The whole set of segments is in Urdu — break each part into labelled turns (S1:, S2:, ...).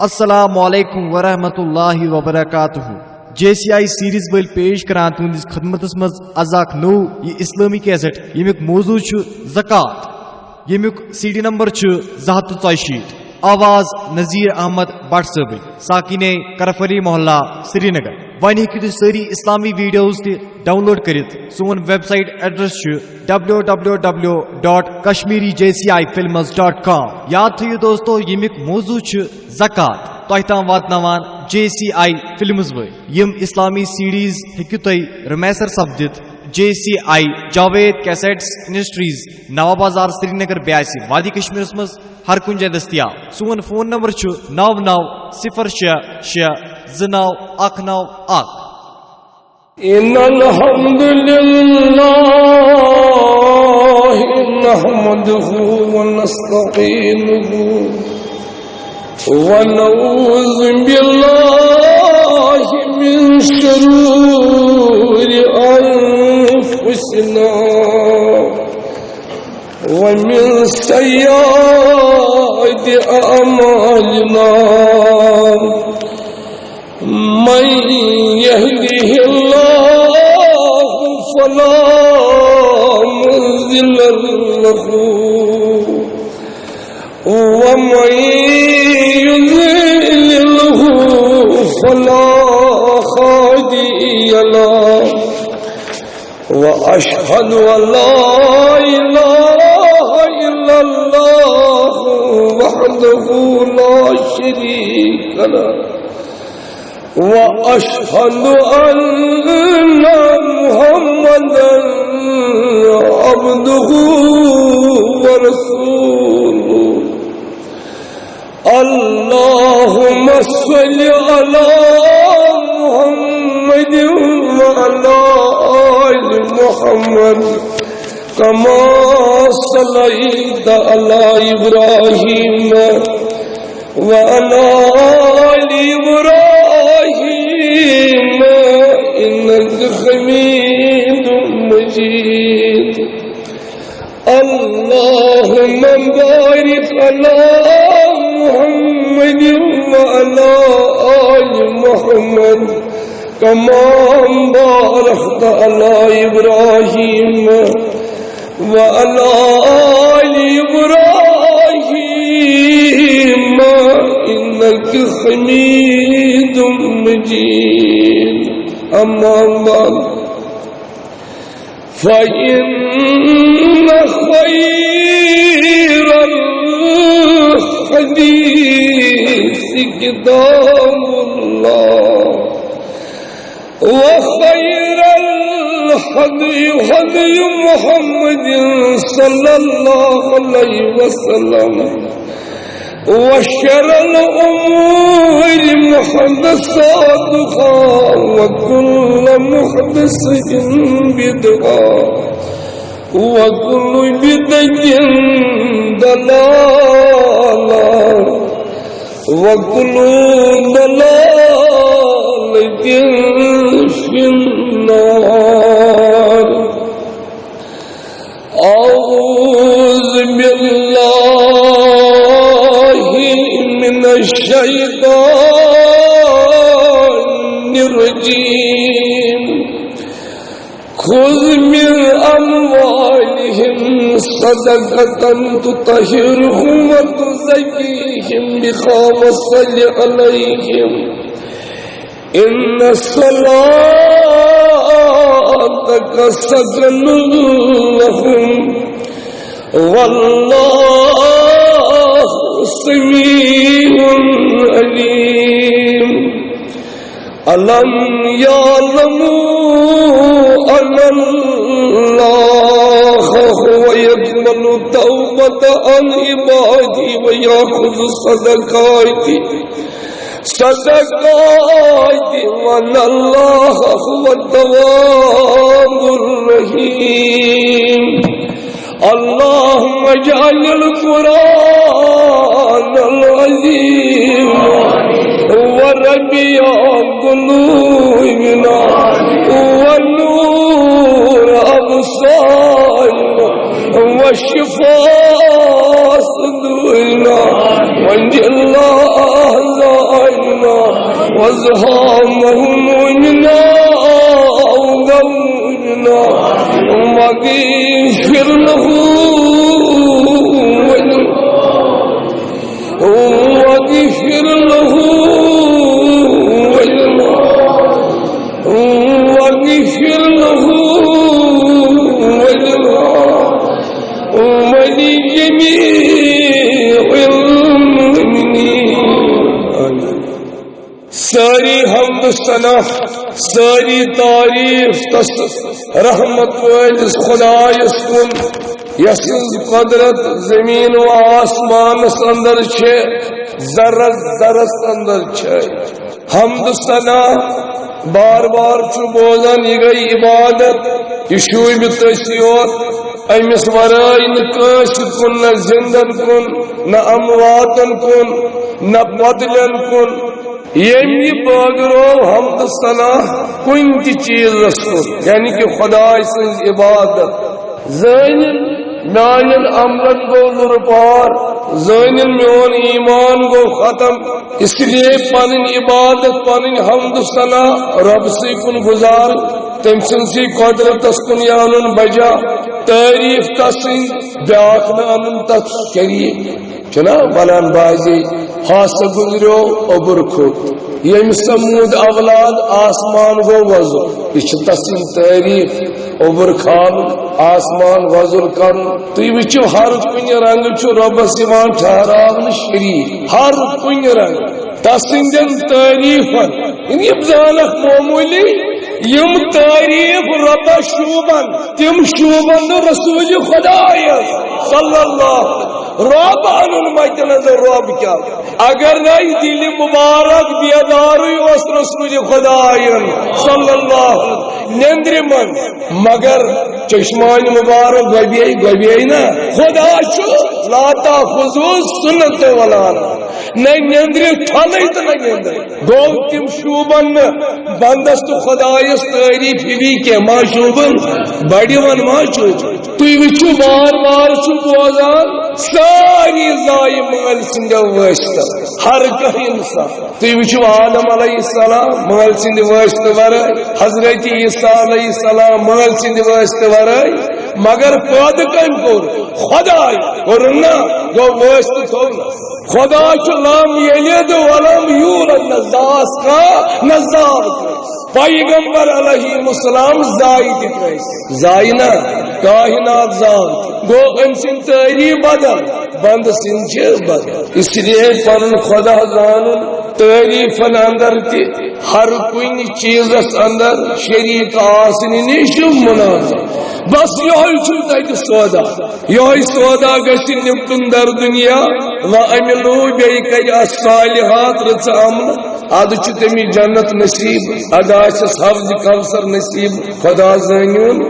S1: السلام علیکم ورحمۃ اللہ وبرکاتہ جے سی آئی سیریز ول پیش کران تہندس خدمتس مز ازاک نو یہ اسلامی کیسٹ یمیک موضوع زکات یمیک سی ڈی نمبر 284 آواز نذیر احمد بٹ صٲب ساکن کرفری محلہ سری نگر ون ہیٚکِو ساری اسلامی ویڈیوز تہ ڈاؤن لوڈ کرت سون ویب سائٹ ایڈریس www.kashmirijcifilms.com یاد تھیو دوستو یمیک موضوع زکات تہ تام واتناوان جے سی آئی فلمز ول یم اسلامی سیریز ہیٚکِو تُہۍ رمیسر سپدِتھ جے سی آئی جاوید کیسٹس انڈسٹریز نوا بازار سری نگر بیاسی وادی کشمیرس مز ہر کن جائے دستیاب سون فون نمبر 9906629191
S2: ان الحمد لله نحمده ونستعينه ونعوذ بالله من شرور انفسنا ومن سيئات اعمالنا من يهده الله فلا مضل له ومن يضلله فلا هادي له وأشهد أن لا إله إلا الله وحده لا شريك له وأشهد أن محمدا عبده ورسوله اللهم صل على محمد وعلى آل محمد كما صليت على إبراهيم وعلى آل إبراهيم إنك حميد مجيد اللهم بارك على محمد وعلى آل محمد كما باركت على إبراهيم وعلى آل إبراهيم إنك حميد مجيد أما بعد فإن خير الحديث كتاب الله وخير الهدي هدي محمد صلى الله عليه وسلم وشر الأمور محدثاتها وكل محدثة بدعة وكل بدعة ضلالة وكل ضلالة في النار أعوذ بالله من الشيطان الرجيم خذ من أموالهم صدقة تطهرهم وتزكيهم بها وصل عليهم إن صلاتك سكن لهم والله سميع عليم ألم يعلموا أن الله هو يقبل التوبة عن عباده ويأخذ الصدقات وأن الله هو التواب الرحيم اللهم اجعل القرآن العظيم هو ربيع قلوبنا ونور أبصارنا وشفاء صدورنا وانجل الله وازهامهمنا وغمنا واغفر له واغفر له واغفر له ولجميع المؤمنين. ساری حمد ثنا ساری تعریف تس رحمت والس خدایس کن یس قدرت زمین و آسمان اندر چھے ذرت ذرت اندر چھے. حمد ثنا بار بار چھو بوزن یہ گئی عبادت یہ شوب تسیوت امس ورائی نہ کانس کن نہ زندن کن نہ امواتن کن نہ بدلن کن یمی بغرو حمد ثنا کن تی چیز رسول یعنی کہ خدا سنز عبادت زین میان عملن گو لرپار زین میون ایمان گو ختم اس لیے پنن عبادت پنن حمد ثنا رب سے کن گزار تم سنسی قدرت کن یانن بجا تعریف تسن بیاک نانن تس شریک چنا بلان بازی خاص گزرو عبر کھوت یم سمود اولاد آسمان گو وضو یہ تسن تعریف عبر خان آسمان وضو کرن تو وچو ہر کن رنگ چو رب سیمان ٹھہراون شریک ہر کن رنگ تسن تعریفن ان ابزانک معمولی یم تعریف رب شوبن تم شوبن رسول خدا صلی اللہ رب انن مت نظر رب کیا اگر نہیں دل مبارک بیدار اس رسول خدا صلی اللہ نندر من مگر چشمان مبارک گبی نا خدا چو لا تاخذو سنت ولانا نہ نندر ٹھلے تو نہ نندر گو تم شوبن بندست خدا تعریف بھی کہ ما شوبن بڑی ون ما چو تھی وچو بار بار چو بوزان ساری زائی مغل سند واشت ہر کہیں انسان تھی وچو آدم علیہ السلام مغل سند واشت ورائے حضرت عیسیٰ علیہ السلام مغل سند واشت ورائے مگر پاد کن کور خدای ورنہ گو واشت تھونا خدا چو لام یلید ولم یولد نزاس کا نزار پیغمبر علیہ السلام زائی دکھائیس زائی نا کائنات زائی گو ام سن تعریف بدل بند سن چھ بدل اس لیے پن خدا زانن تعریفن اندر تی ہر کوئی چیز اندر شریک آسنی نیشو مناظر بس یہ تک سودا یہ سودا گھن نمٹن در دنیا و املو بیئی کر الصالحات رچ امن اد تمی جنت نصیب ادا حوض کوثر نصیب خدا زانیون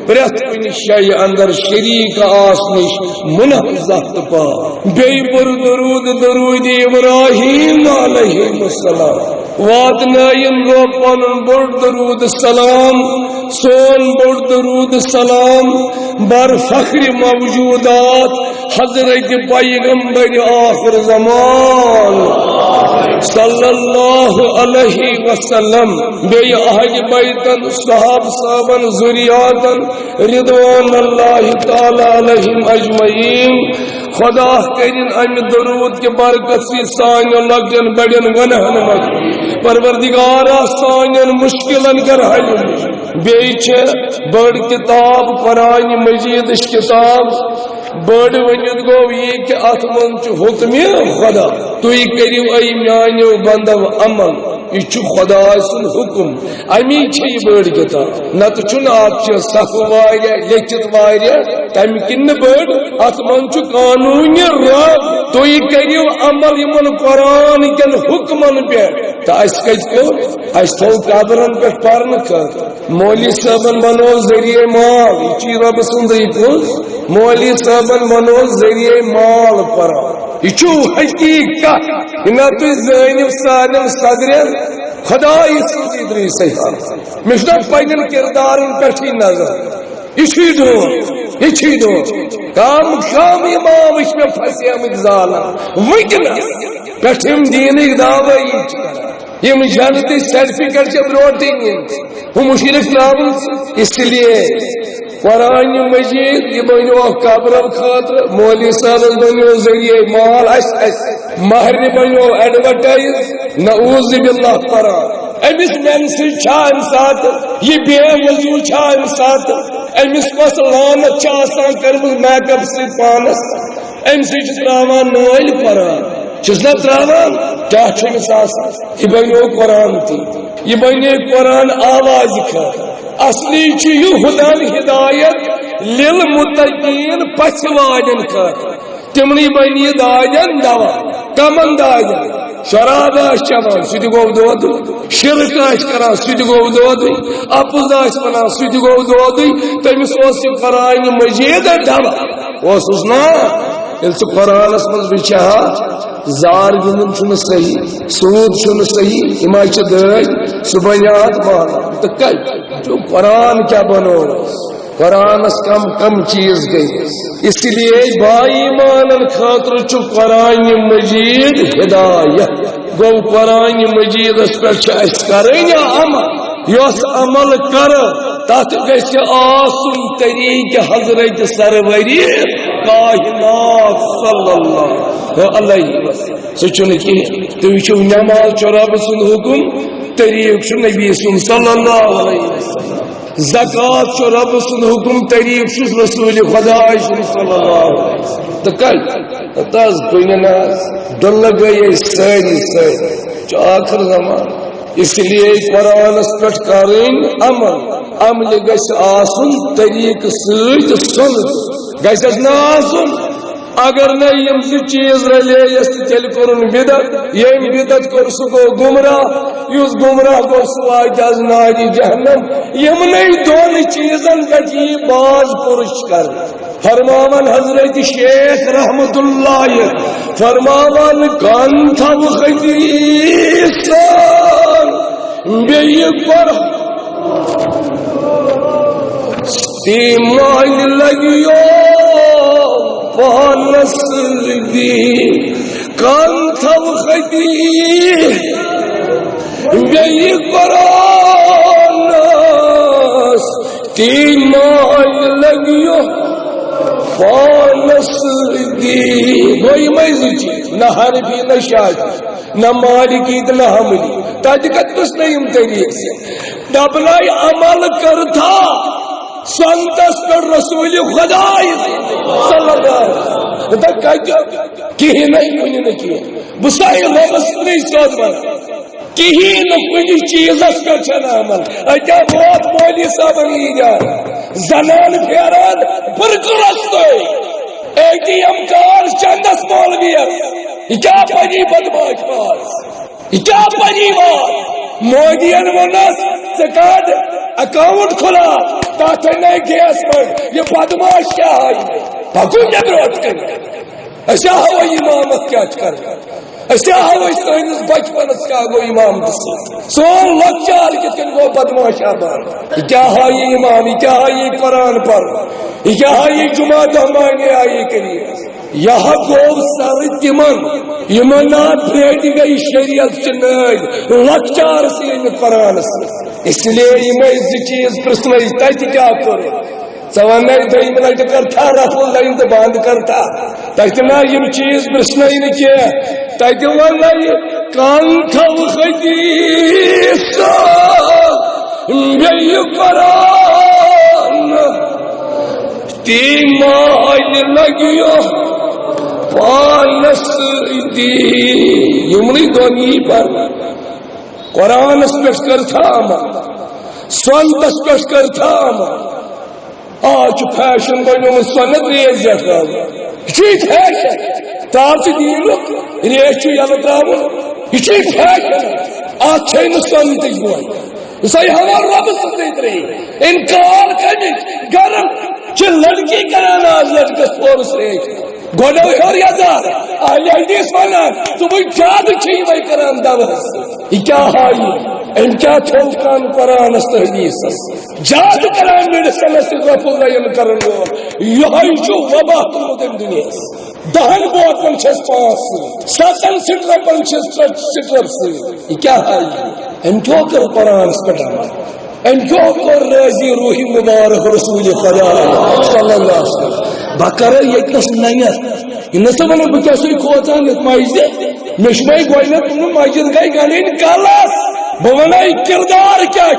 S2: پریت کن شائی اندر شریک آسنش منحظت پا بی پر درود درود ابراہیم علیہ السلام واد نائن گو پنن بڑ درود سلام سون بڑ درود سلام بر فخر موجودات حضرت پیغمبر آخر زمان صلی اللہ علیہ وسلم بی اہل بیتن صحاب صحابن ذریاتن رضوان اللہ تعالی علیہم اجمعین خدا کرین ام درود کے برکت سی سان لگن بڑن گنہن مگ پروردگارا سان مشکلن کر حل بیچ بڑ کتاب قرآن مجید کتاب بڑ ونید گو یہ کہ اتمن چ حکم خدا تو کریو ای میانو بندو عمل یہ خدا سن حکم امی چھ بڑ کتاب نت چھ ات صف واریہ لچت واریہ تم کن بڑ اتمن چ قانون رب تو کریو عمل یمن قرآن کن حکمن پہ تو اس کت کو اس تو قبرن پہ پرن کر مولوی صاحبن بنو ذریعہ مال یہ رب سن مولوی صاحبن بنو ذریعہ مال پر یہ حقیقت نہ تو زینب سالم صدر خدا ادری صحیح مشنا پنن کردارن پہ نظر یہ دو کام شام امام اس میں پھنسے زالہ وکنس پٹھم دینک دعوی یم جانتی سیلفی کر کے بروٹنگ ہم مشرک نام اس لیے قرآن مجید یہ بنو قبر خاطر مولوی صاحب بنو ذریعہ مال مہر بنو ایڈورٹائز نعوذ باللہ قرآن امس منسی ام سات یہ بے وضو ام سات امس کس لانت کرم میک اپ سی پانس ام سی تراوان نال قرآن چھس نا تراوان کیا چھمس آسان یہ بنو قرآن تھی یہ بنے قرآن آواز کھا اصلی یہ ہدن ہدایت للمتقین پچھ واجن کھا تمنی بنی داجن دوا کمن داجن شراب چوان سہ گو دود شرک کران سہ گو دود اپز ونان سہ گو دود تمس قرآن مجید دوا نا یل سہ قرآنس مز بچہ زار گندن صحیح سود صحیح ہم دج سہ بنیاد مانا تو قرآن کیا بنو قرآن کم چیز گئی اس لیے بائی مانن خاطر قرآن مجید ہدایت گو قرآن مجید اس پر کریں عمل یس عمل کر تت گھ آسن طریق حضرت سروری کائنات صلی اللہ علیہ وسلم سہ تھی وچو نماز چھ رب سند حکم طریق نبی سند صلی اللہ علیہ وسلم زکات چھ رب سند حکم طریق رسول خدا صلی اللہ علیہ وسلم تو کل تاز کوئی ناز دل گئی ساری ساری آخر زمان اس لیے قرآن پٹ کریں عمل گھس آسن طریق ست سن گھس نا آسن اگر نہ یم چیز رلیس تیل کورن بدت یم بدت کور سہ گو گمراہ اس گمراہ گو سہ وات از ناری جہنم یمنے دون چیزن پہ یہ باز پرش کر فرماون حضرت شیخ رحمت اللہ فرماون کان تھو خدیث بے پر تیمال لگیو پانس دی کان تھو خدی بے قرآن تیمال لگیو پانس دی وہی میزی چیز نہ حرفی نہ شاہی نہ مالکی نہ حملی تاجکت بس نہیں طریق سے دبلائی عمل کرتا سنتس پر رسول خدا صلی اللہ علیہ وسلم کہیں نہیں کنی نہ کیا بسائی لفظ نہیں سوچ بنا کہیں نہ کنی چیز اس کا چنا عمل اچھا بہت مولی صاحب نہیں جا زنان پیاران برگرست ہوئی ایک دی امکار چندس مولوی ہے کیا پنی بدماش پاس کیا پنی بات مودین ونس سکاد اکاؤنٹ کھلا تاتے نئے گیس پر یہ بدماش کیا آئی پاکو نبروت کرنے ایسا ہوا امامت کیا کر ایسا ہوا اس طرح بچپنس کا گو امام دسی سون لچار کتن گو بدماش آبان کیا آئی امامی کیا آئی قرآن پر کیا آئی جمعہ دہمانی آئی کریے یہ گو سر تمن یمن پھیٹ گئی شریعت چنائی لچار سے قرآن سے اس لیے یہ چیز پرسن تک کیا کرو سوان دم لٹ کرتا رف لائن تو بند کرتا تک نا یہ چیز پرسن کیا تک ون کان تھو خدیث بے قرآن تیمال لگیو پانس دی یمنی دونی پر قرآن اس پیش کرتا عمل سنت اس پیش کرتا عمل آج فیشن بنو سنت ریز جاتا یہ فیشن تاچ دیلو ریز یل تراو یہ فیشن آج چھین سنت گوئی سی ہمار رب سنت رہی انکار کرنے گرم چھ لڑکی کران آج لڑکس پورس ریز گوڑو ہر یادار اہل حدیث وانا تمہیں جاد چھئی بائی کران دعوت یہ کیا ہائی ان کیا چھوکان قرآن است حدیث جاد کران میرے سمجھ سے رفض لائن کرن گو یہ جو وبا تم دنیا 10 بوتن چھس 5 7 سٹرپن چھس سٹرپ سے کیا ہے ان کیوں کر قرآن پٹھانا ان کیوں کر راضی روح مبارک رسول خدا صلی اللہ علیہ وسلم بکر یکس نیت ان سے ون بہ سی کھوچان یت مسجد مشمے گوینہ تم مسجد گئی گلین کالس بہ ون کردار کیا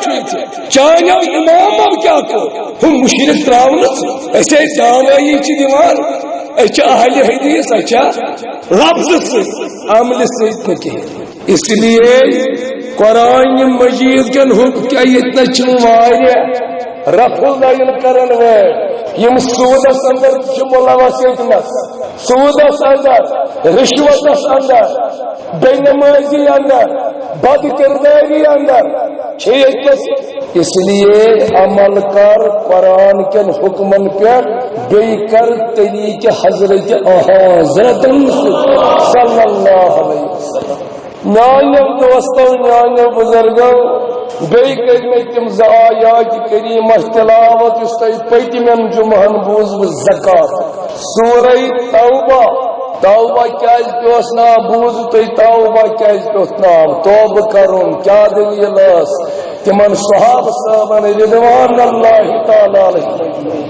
S2: چانو امام کیا ہم مشرک تراؤن ایسے دعوی دیوان اہل حدیث لفظ سے عمل سے اس لیے قرآن مجید کن حکم کیا اتنا چمواریا رفع العین کرن یم سودس اندر ملوث اتنس سودس اندر رشوتس اندر بے نمازی اندر بد کرداری اندر اس لیے عمل کر قرآن کن حکمن پہ بے کر طریق حضرت حضرت صلی اللہ علیہ وسلم نانیو دوستو نانیو بزرگو بے کرنے تم آیات کریمہ تلاوت اس پتمن جمعن بوز زکات سورہ توبہ کیاز پیوس نام بوز تی توبہ کیاز پیوس نام توبہ کرن کیا دلیل اس تمن صحابہ صاحبن رضوان اللہ تعالی علیہ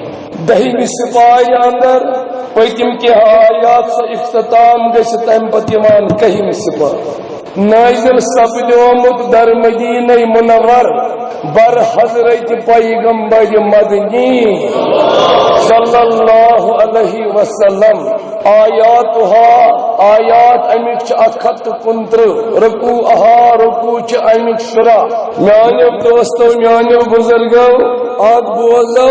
S2: دہمی سپاہی اندر پتم کے آیات سے اختتام گژھِ تمہ پتہ یوان کہم سپاہ نازل سپدومت در مدینہ منور بر حضرت پیغمبر مدنی صلی اللہ علیہ وسلم آیات امک 159 رکوع امک 10 میانو دوستو میانو بزرگو آج بوزو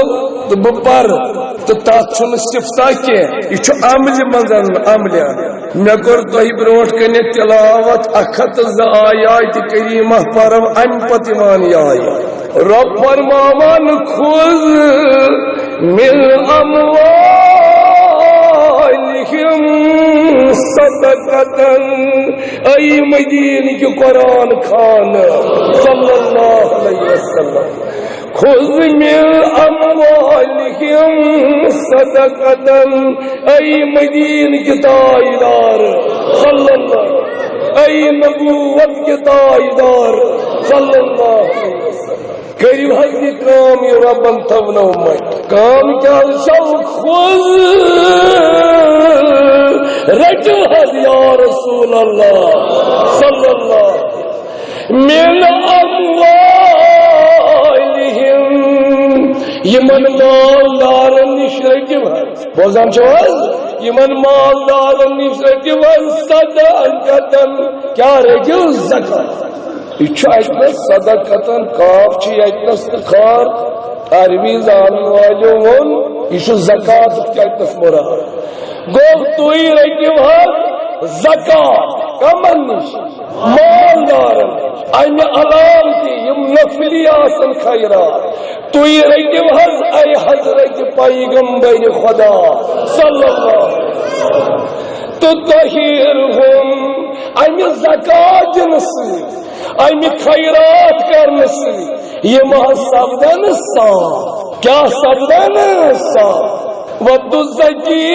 S2: تو بپر تو تات صفتہ کی یہ عمل منظر عمل میں کور تہ برونٹ کن تلاوت 102 آیات کریمہ پرم ام پتمان آیات رب فرمان خذ من اموالہم صدقۃ ای مدینہ کی قرآن خان صلی اللہ علیہ وسلم خذ من اموالہم صدقۃ ای مدینہ کی تائیدار صلی اللہ ای نبوت کی تائیدار صلی اللہ علیہ وسلم کریو حضی کام یہ ربن تبنو میں کام کیا شو خذ رجو حض یا رسول اللہ صلی اللہ من اموالہم یمن مالدارن نش رجو حض بوزام چواز یمن مالدارن نش رجو حض صدقتن کیا رجو زکاة یہ صدقتن کاف اتنس خار عربی زانن والوں ون یہ زکات کتنس مراد گو تھی رکیو حض زکات کمن نش مالدارن امہ علاوہ تہ یم نفلی آسن خیرات تھی رکیو حض اے حضرت پیغمبر خدا صلی اللہ علیہ وسلم تطہرہم امہ زکات دنس امہ خیرات کرنے سے یہ محض سبدن صاف کیا سبدن صاف وَتُزَكِّيهِمْ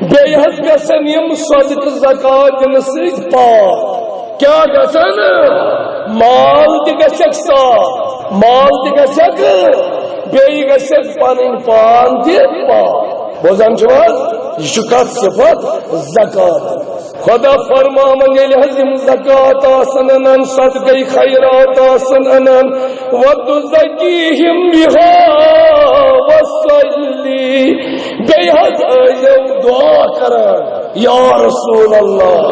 S2: بیہت گسن یم صدق زکات نسیج پاک کیا گسن مال دی گسک صاف مال دی گسک بیئی گسک پانین پان دی پاک بوزن چواز یہ شکات صفت زکات خدا فرمامن یل حزم زکات آسن انن صدقی خیرات آسن انن وَتُزَكِّيهِمْ بِهَا وَصَلِّي بیہت ایو دعا کرن یا رسول اللہ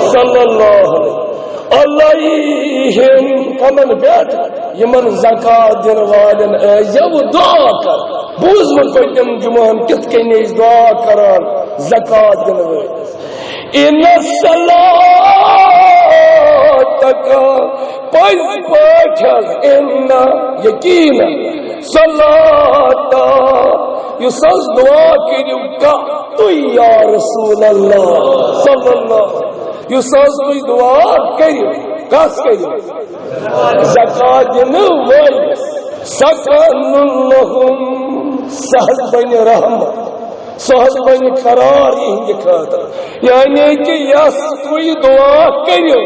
S2: صلی اللہ علیہ علیہم کمن بیٹ یمن زکات دن والن ایو دعا کر بوز من پتم جمان کت کنیز دعا کرن زکات دن والن ان الصلاة کا پس پاچھل ان یقینا صلاة یساز دعا کریو کا تو یا رسول اللہ صلی اللہ یساز کوئی دعا کریو کس کریو زکاة دن والن سکن لهم سہل بین رحمت سہل بن قرار یہند خاطر یعنی کہ یس تھی دعا کرو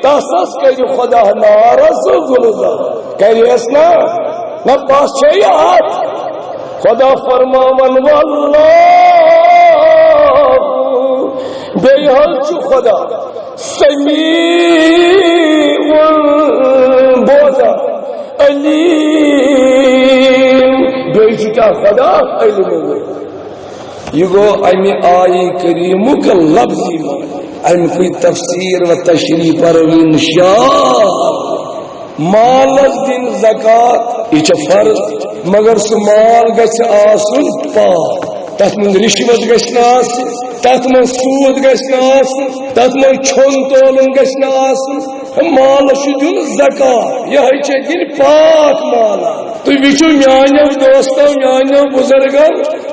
S2: تس کرو خدا ناراض گلزار کریس نا نہ پاس یاد خدا فرماون واللہ بیحل چو خدا سمیع بوزا علیم بیچ کیا خدا علم یہ گو امی آئی کریم کا لفظی ام کوئی تفسیر و تشریح پروین شاہ مالس دن زکات یہ فرض مگر سہ مال گژھِ آسن پاک تت من رشوت گژھِ نہ آسن تت من سود گژھِ نہ آسن تت من چھون تولن گژھِ نہ آسن مال دن زکات یہ دن پاک مال تھی وچو میانو دوستو میانو بزرگو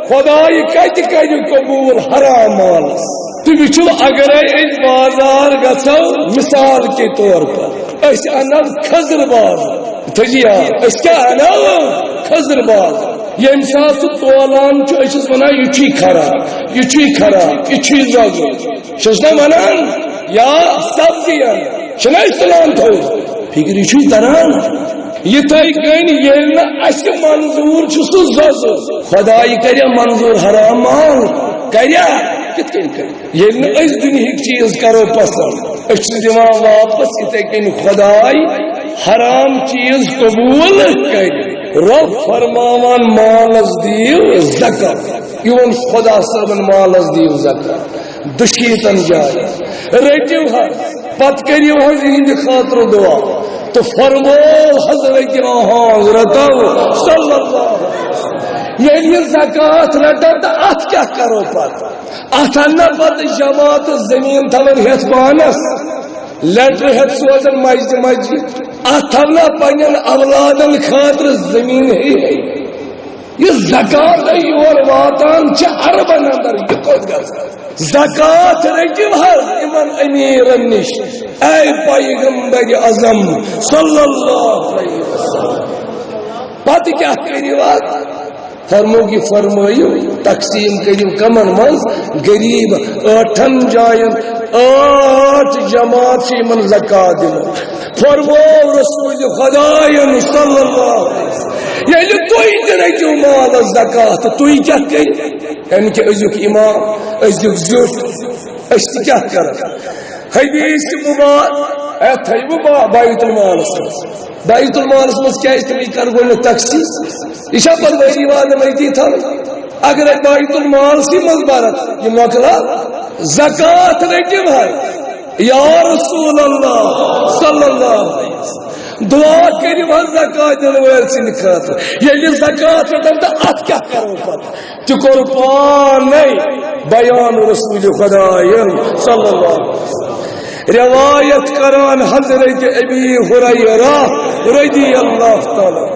S2: خدا کت کر قبول حرام مالس تھی وچو اگر بازار گھو مثال کے طور پر اس انو کھزر باز تجیا اس کیا انو کھزر باز یم سات سہ تولان اس ونان یہ خراب یہ خراب یہ زگ چھ ونان یا سبزی چھ تلان تھو فکر یہ تران یتھے کن یل اس منظور سہ زز خدا کر منظور حرام مال کریا کت کن کر یل اس دنہک چیز کرو پسند اس دان واپس اتھے کن خدائی حرام چیز قبول کر رب فرماوان مالس دیو زکات یون خدا صاحبن مالس دیو زکات دشیتن جائے رٹیو حض پت کریو حض ہند خاطر دعا تو فرمو حضرت حضرت صلی اللہ علیہ وسلم یعنی زکات رٹا تو ات کیا کرو پت ات انا پت جماعت زمین تھون ہت پانس لیٹر ہت سوزن مسجد مسجد ات تھونا پنن اولادن خاطر زمین ہے یہ زکات یور واتان چھ عربن اندر یہ کوت گز زکات رٹیو حض امن امیرن نش اے پیغمبر اعظم صلی اللہ علیہ وسلم پتہ کیا کریو فرمو کی فرمائیو تقسیم کریو کمن منز غریب 8 جائن 8 جماعت سے من زکات دن فرمو رسول خدا صلی اللہ علیہ وسلم یعنی توی درجو مال زکات توی کیا کری یعنی کہ ازیک امام ازیک زیوت اشتی کیا کر حدیث مبارک اے تھیبو بایت المال بایت المال مز کیا استعمال کر گو تخصیص یہ پر وہی وعدہ میں تھا اگر بایت المال سی مز بارت یہ مکلا زکات رٹیو ہے یا رسول اللہ صلی اللہ علیہ وسلم دعا کری وہ زکات دن ویل سن خاطر یہ زکات رٹن تو ات کیا کرو پتہ تو قربان نہیں بیان رسول خدا صلی اللہ علیہ وسلم روایت کران حضرت ابی ہریرہ رضی اللہ تعالی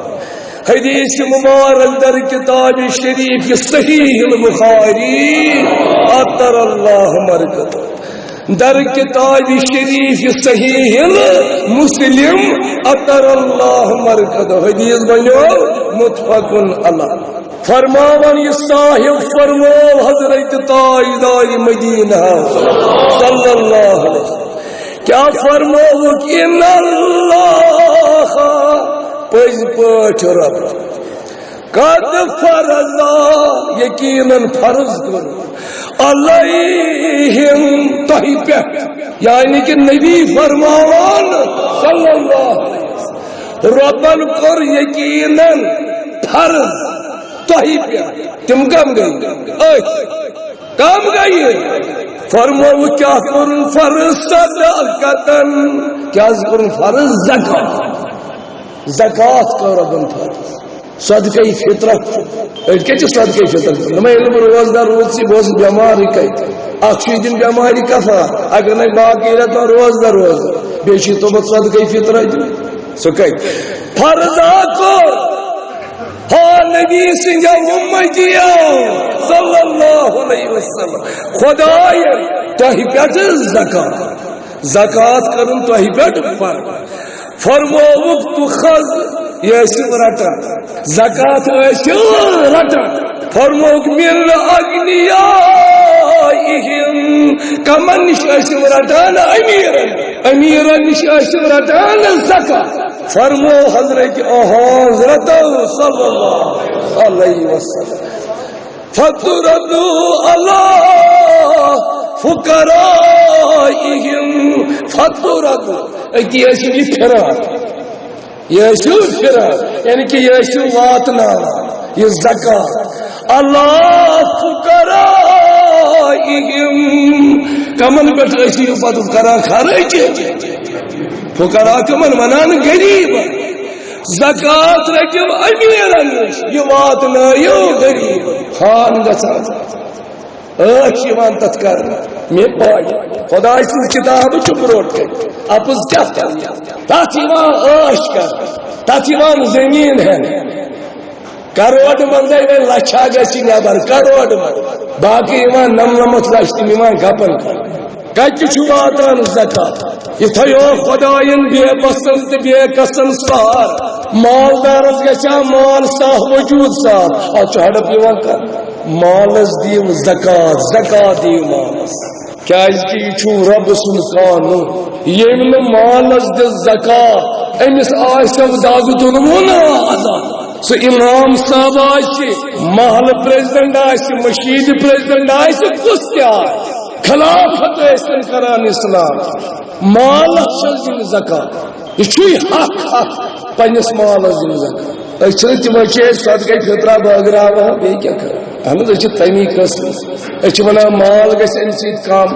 S2: حدیث مبارک در کتاب شریف صحیح البخاری اطر اللہ مرکت در کتاب شریف صحیح مسلم اطر اللہ مرکت حدیث بنو متفق علیہ فرماون یہ صاحب فرمو حضرت تاجدار مدینہ صلی اللہ علیہ وسلم کیا فرمو کہ ان اللہ پز پاٹ رب قد فرضا یقیناً فرض کر علیہم تہی پہ یعنی کہ نبی فرماوان صلی اللہ علیہ وسلم ربن کر یقیناً فرض تہی پہ تم کم گئی کم گئی فرمو کیا کرن فرض صدقتن کیا کرن فرض زکات زکات کا ربن فرض صدقہ فطرت کیا صدقہ فطرت نما علم روزدار روز سی بوز بیماری کہتے اکشی دن بیماری کفا اگر نہ باقی رہتا روزدار روز بیشی تو بس صدقہ فطرت سو کہتے فرضا کو ہاں نبی سنجا امتیا صلی اللہ علیہ وسلم خدای تہی پیٹ زکات زکات کرن تہی پیٹ فرمو وقت خز یہ ایسی رٹا زکات ایسی رٹا فرموک من اغنیائهم کمن نشاشم رٹان امیرا نشاشم رٹان زکاة فرمو حضرت حضرت صلی اللہ علیہ وسلم فتردو اللہ فقرائهم فتردو اکی ایسی بھی پھرات یشو پھرات یعنی کہ یشو واتنا یہ زکاة اللہ فقرائهم کمن بیٹھ ایسی پتو کرا خرچ فقراء کمن منان غریب زکاة رکھو امیرن یہ واتنا یو غریب خان گسان ایمان تت کر میں پائی خدا سن کتاب چپ روٹ کر اپس کیا کر تات ایمان عاش کر تات ایمان زمین ہے کروڑ منزل میں لچھا گسی نیبر کروڑ من باقی ایمان نمنمت لچھتی ایمان گپن کر کچھ چھواتان زکاة یہ تھیو خدایان بے پسند بے قسم سار مالدارس گچا مال صاح وجود صاحب اور چڑھ پیوان کر مالس دیو زکاة زکاة دیو مالس کیا اس کی چھو رب سن قانون یمن مالس دی زکاة امس آشو داغ دنمونا عذاب سو امام صاحب آشی محل پریزیڈنٹ آشی مشید پریزیڈنٹ آشی کس کیا خلافت ایسن کران اسلام مالس دن زکاة یہ چھوئی حق حق پنس مالس دن زکاة اچھا تمہ صدقہ فطرہ بٲگراوان بیٚیہِ کیٛاہ کرو اہن حظ أسۍ چھِ تمی قٕسمٕکۍ أسۍ چھِ ونان مال گژھِ اَمہِ سۭتۍ کم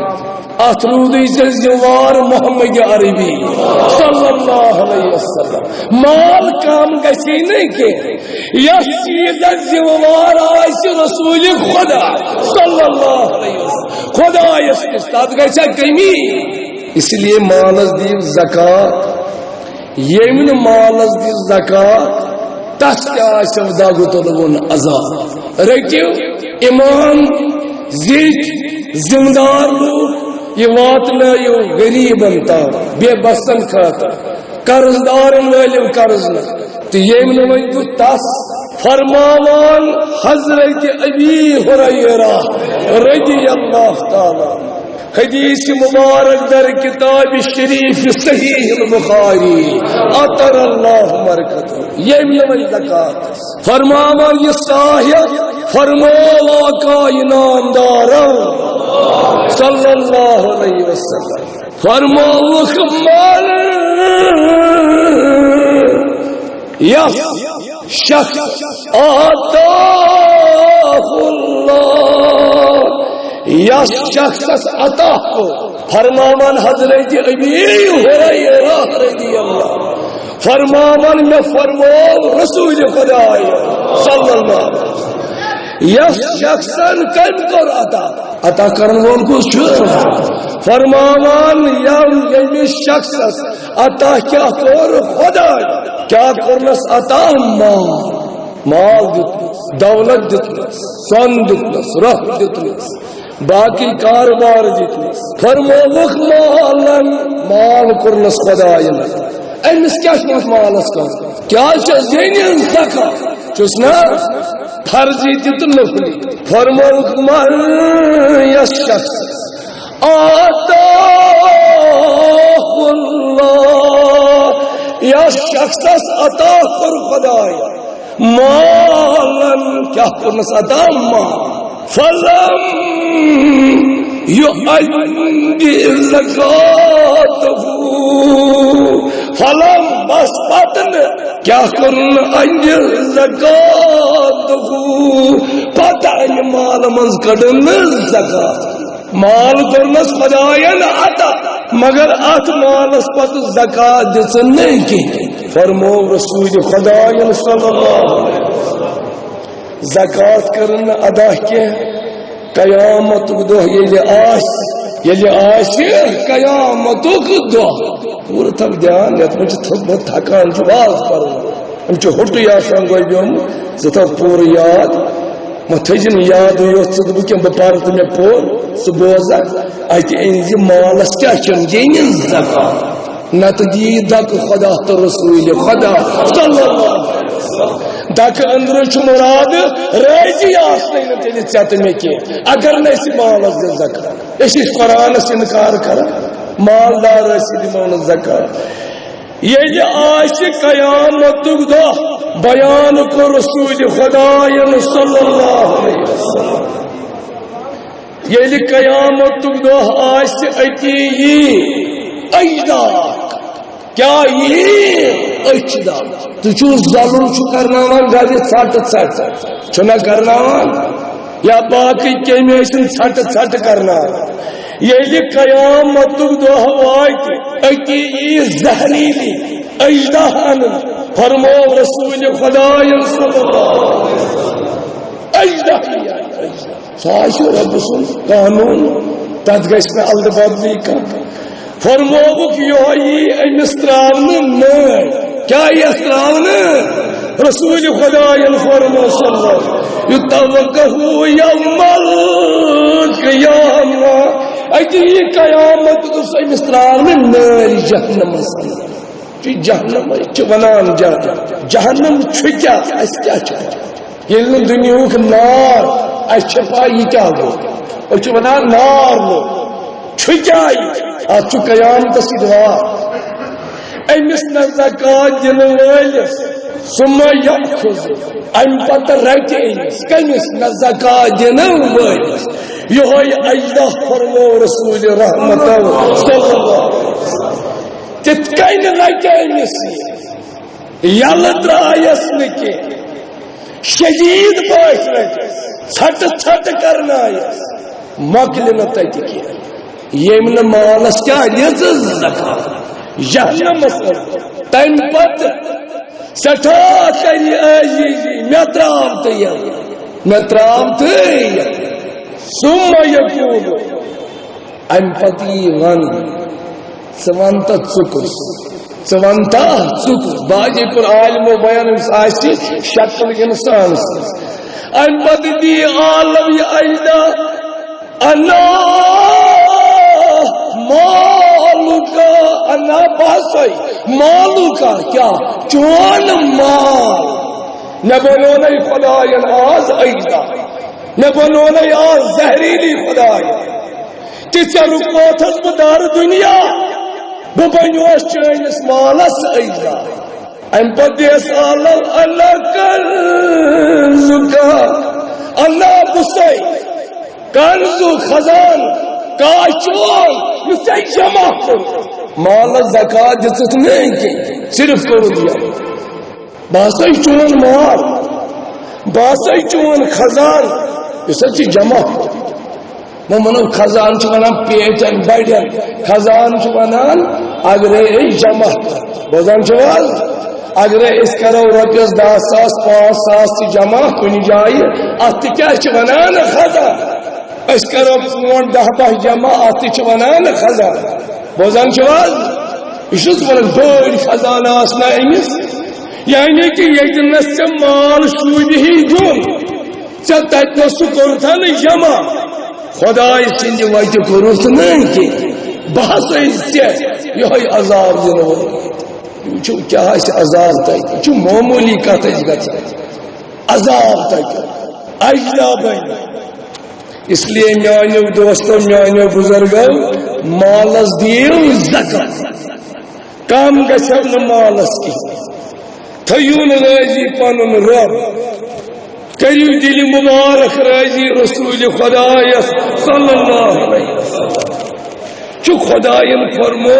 S2: اتھ روٗدٕے ذمہوار محمد عربی صلی اللہ علیہ وسلم مال کم گژھی نہٕ کینٛہہ یتھ چیٖزس ذمہوار آسہِ رسول خدا صلی اللہ علیہ وسلم خدایس نِش تتھ گژھِ کمی اس لیے مالس دِیو زکات ییٚمہِ نہٕ مالس دِژ زکات تس کیا آشو داغو تلون عذاب رکھو ایمان زیج زمدار لوگ یہ وات لائیو غریبن تا بے بسن کھاتا قرضدارن والو قرضنا تو یہ من وجدو تس فرماوان حضرت ابی ہریرہ رضی اللہ تعالی حدیث مبارک در کتاب شریف صحیح البخاری اطر اللہ مرکت یہ من زکات فرماوان یہ صاحب فرماوا کا انعام دارا صلی اللہ علیہ وسلم فرماوا کمال یا شخص آتاہ اللہ یا شخص عطا کو فرماوان حضرت ابی ہریرہ رضی اللہ فرماوان میں فرماو رسول خدا صلی اللہ علیہ وسلم یس شخصن کم کر عطا کرن وول کو فرماوان یمی شخص عطا کیا کر خدا کیا کرنس عطا مال دتنس دولت دتنس سون دتنس رح دتنس باقی کاروبار دتنس فرموک مالن مال کرنس خداین امس کیا مالس کر کیا زینین زکات چسنا فرضی تت نفلی فرموک مال یس شخص آتاہ اللہ یس شخص عطا کر خداین مالن کیا کرنس عطا مال فلم یؤدی زکاتہ فلم بس پتن کیا کرن انجر زکاتہ پتہ مال منز کڑن زکات مال کرنس خداین عطا مگر ات مالس پت زکات دژن نہیں کی فرمو رسول خداین صلی اللہ علیہ وسلم زکات کرن ادا کے قیامت دہ یل آس قیامت دہ پور تھک دھیان یت من تھوت تھکان واز پڑھ ہم ہوٹی آسان گوئی بہم ثو پور یاد مہ تھجن یاد یوت بہ پار تو مے پور سہ بوزا ات ان مالس کیا دین زکات نت دی دک خدا تو رسول خدا صلی اللہ علیہ وسلم دک اندر مراد راضی آسنے تیل ٹھت میں کی اگر نس مالس دے زکات اس قرآن انکار کر مالدار دمو زکات یل آس قیامت دہ بیان کو رسول خدا صلی اللہ علیہ وسلم یل قیامت دہ آس اتی یہ اجداد کیا یہ اجداد تجھو ظلم چھو کرناوان گھر ژھٹ ژھٹ چھنا کرناوان یا باقی کیمی ایسن ژھٹ ژھٹ کرناوان یہ قیامت دہ وات اتی یہ زہریلی اجدہان فرمو رسول خدا صلی اللہ علیہ وسلم اجدہ ساشو رب سن قانون تد گیس میں الد بدلی کا فرموک یہ امس تراؤن کیا یہ تراؤن رسول خدا فرمو صلی اللہ یتوقع یوم القیامہ اتی قیامت تو امس تراؤن نار جہنم جہنم ونان جہنم کیا اس کیا یل دنیاک نار اس پائی کیا گو ونان نار لو ات قیامت دعا امس زکات دن ولس ثم یاخذ ام پتہ رٹ امس کمس زکات دن ولس یہ اجدہ فرمو رسول رحمت صلی اللہ علیہ وسلم تت کن رٹ امس یل درائس نکی شدید پاٹ رٹس ژھٹ ژھٹ کرنائس مکل نہ تت کی یم مالس کیا دز زکات جہنم تم پت سٹھا کری عزیزی مے ترام ثم یقول ام پتی ون ثوانتا ژکس ثوانتا ژکس باجی پر عالم و بیان آسی شکل انسان ام پتی دی عالم یہ اجدا انا مالو کا انا باسی مالو کا کیا چون مال نہ بنو نہیں خداین آز ایدا نہ بنو نہیں آز زہریلی خداین تیسا رکوتس بدار دنیا ببنیوش چینس مالس ایدا ام پدیس اللہ کنزو کا اللہ بسی کنزو خزان کاشون یہ جمع مال زکات دست نہیں کی صرف کرو دیا باسی چون مال باسی چون خزان یہ سچی جمع منو خزان ونان پیٹن بڑن خزان ونان اگر جمع بوزان چواز اگر اس کرو روپیس 10,000 5,000 جمع کنی جائے ات کیا ونان خزان اس کرو پون 10 جمع ات ونان خزان بوزان چواز یہ ون بڑ خزانہ آسنا امس یعنی کہ یتنس مال شوب ہی دون تتنس کورتن جمع خدائے سند وتہ کورت نا کہ بہت یہ عذاب دن کیا عذاب تک معمولی کت گا عذاب تک اجلا بن اس لیے میانو دوستو میانو بزرگو مالس دیو زکات کم گھو مالس کی تھیون راضی پن رب کریو دل مبارک راضی رسول خدا صلی اللہ علیہ وسلم چو خداین فرمو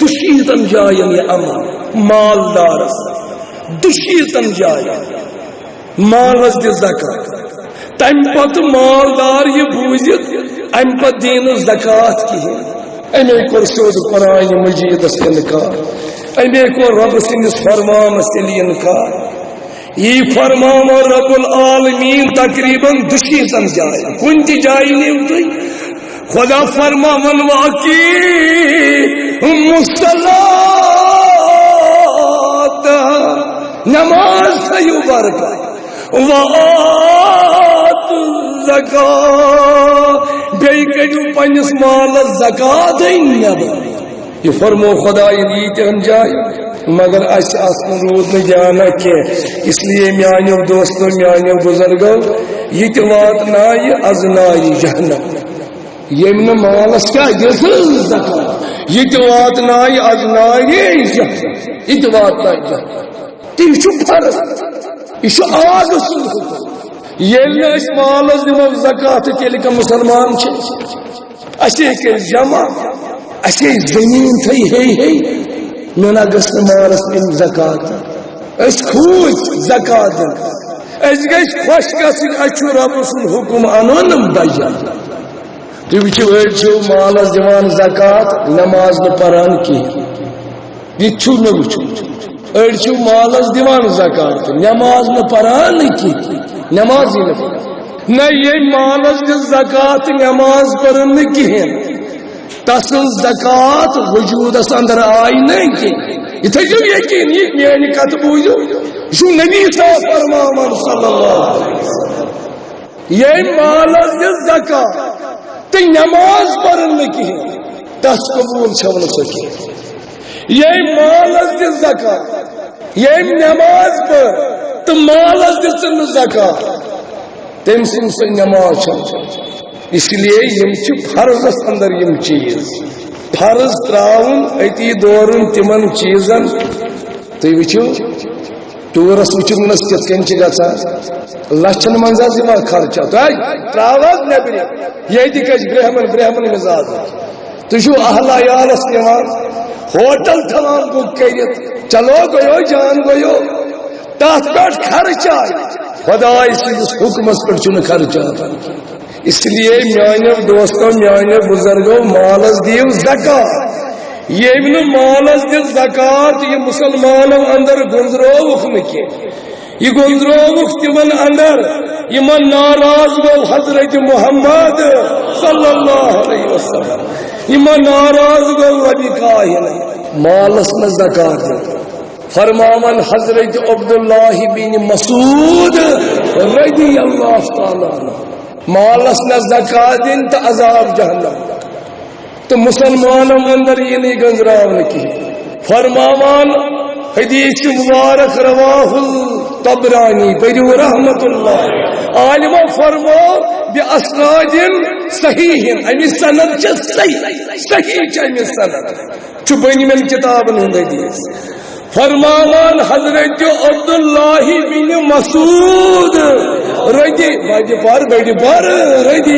S2: دشیتن جائن یہ امر مالدارس دشیتن جائن مالس دی زکات تم پت مالدار یہ بوزت ام پت دین زکات کی امی کور سود قرآن مجید سے انکار امی کور رب سندس فرمان سے انکار یہ فرمان رب العالمین تقریباً دشیتن جائے کن تی جائے نہیں ہوئی خدا فرمان واقعی مصلاة نماز تیو برکا وآت زکاة بے کجو پنس مال زکاة نبا یہ فرمو خدا یہ تہن جائے مگر اس رود جانا کی اس لیے میانو دوستو میانو بزرگو یہ واتنا از نائی جہنم یم مالس کیا زکات یہ واتنا از نائی جہنم یہ واتنا جہنم یہ فرض یہ آگ یل مالس دمو زکات تیل کا مسلمان اسی کر جمع اسی زمین تھی ہے منا گس مالس دن زکات اس کھوج زکات دن اس گس خوش گژھن اچھو رب سن حکم انن بیان تھی وچھو أڑۍ مالس دِوان زکات نماز نہ پران کی یہ چھو نہ وچھو أڑۍ مالس دِوان زکات نماز نہ پران کی نماز ہی نہ پران نہ یہ مالس دن زکات نماز پرن کہین تسن زکات وجودس اندر آئی نہیں کی یہ تھو یقین یہ میانی کت بوجھو یہ نبی صاحب فرمان صلی اللہ علیہ وسلم یہ مالس دن زکات تو نماز پرن کہین تس قبول چھون سکی یہ مالس دن زکات یہ نماز پر تو مالس دن زکات تم سن سے نماز چھون اس لیے یم فرض اندر یم چیز فرض تراؤن اتی دورن تمن چیزن تھی وچھو ٹورس وچنس کت کن گھان لچھن منز خرچہ تراوز نبر یہ برہمن مزاج تھی اہل عیالس نوان ہوٹل تھوان بک کرت چلو گو جان گو تر پہ خرچہ خدائے سندس حکمس پہ خرچہ اس لیے میانو دوستو میانو بزرگو مالس دیو زکات یہ مالس دن زکات یہ مسلمانوں اندر گنزروک نکی یہ گنزروک تمن اندر یمن ناراض گو حضرت محمد صلی اللہ علیہ وسلم یمن ناراض گو ربی کاہن مالس میں زکات فرماون حضرت عبداللہ بن مسعود رضی اللہ تعالیٰ عنہ مالس نہ زکات دن تو عذاب جہنم تو مسلمانوں اندر یہ نہیں گنزراون کی فرماوان حدیث مبارک رواہ الطبرانی پڑھو رحمت اللہ عالم فرمو باسناد صحیح امی سند صحیح امی سند چبنی من کتاب ہند حدیث فرماوان حضرت عبداللہ بن مسعود رضی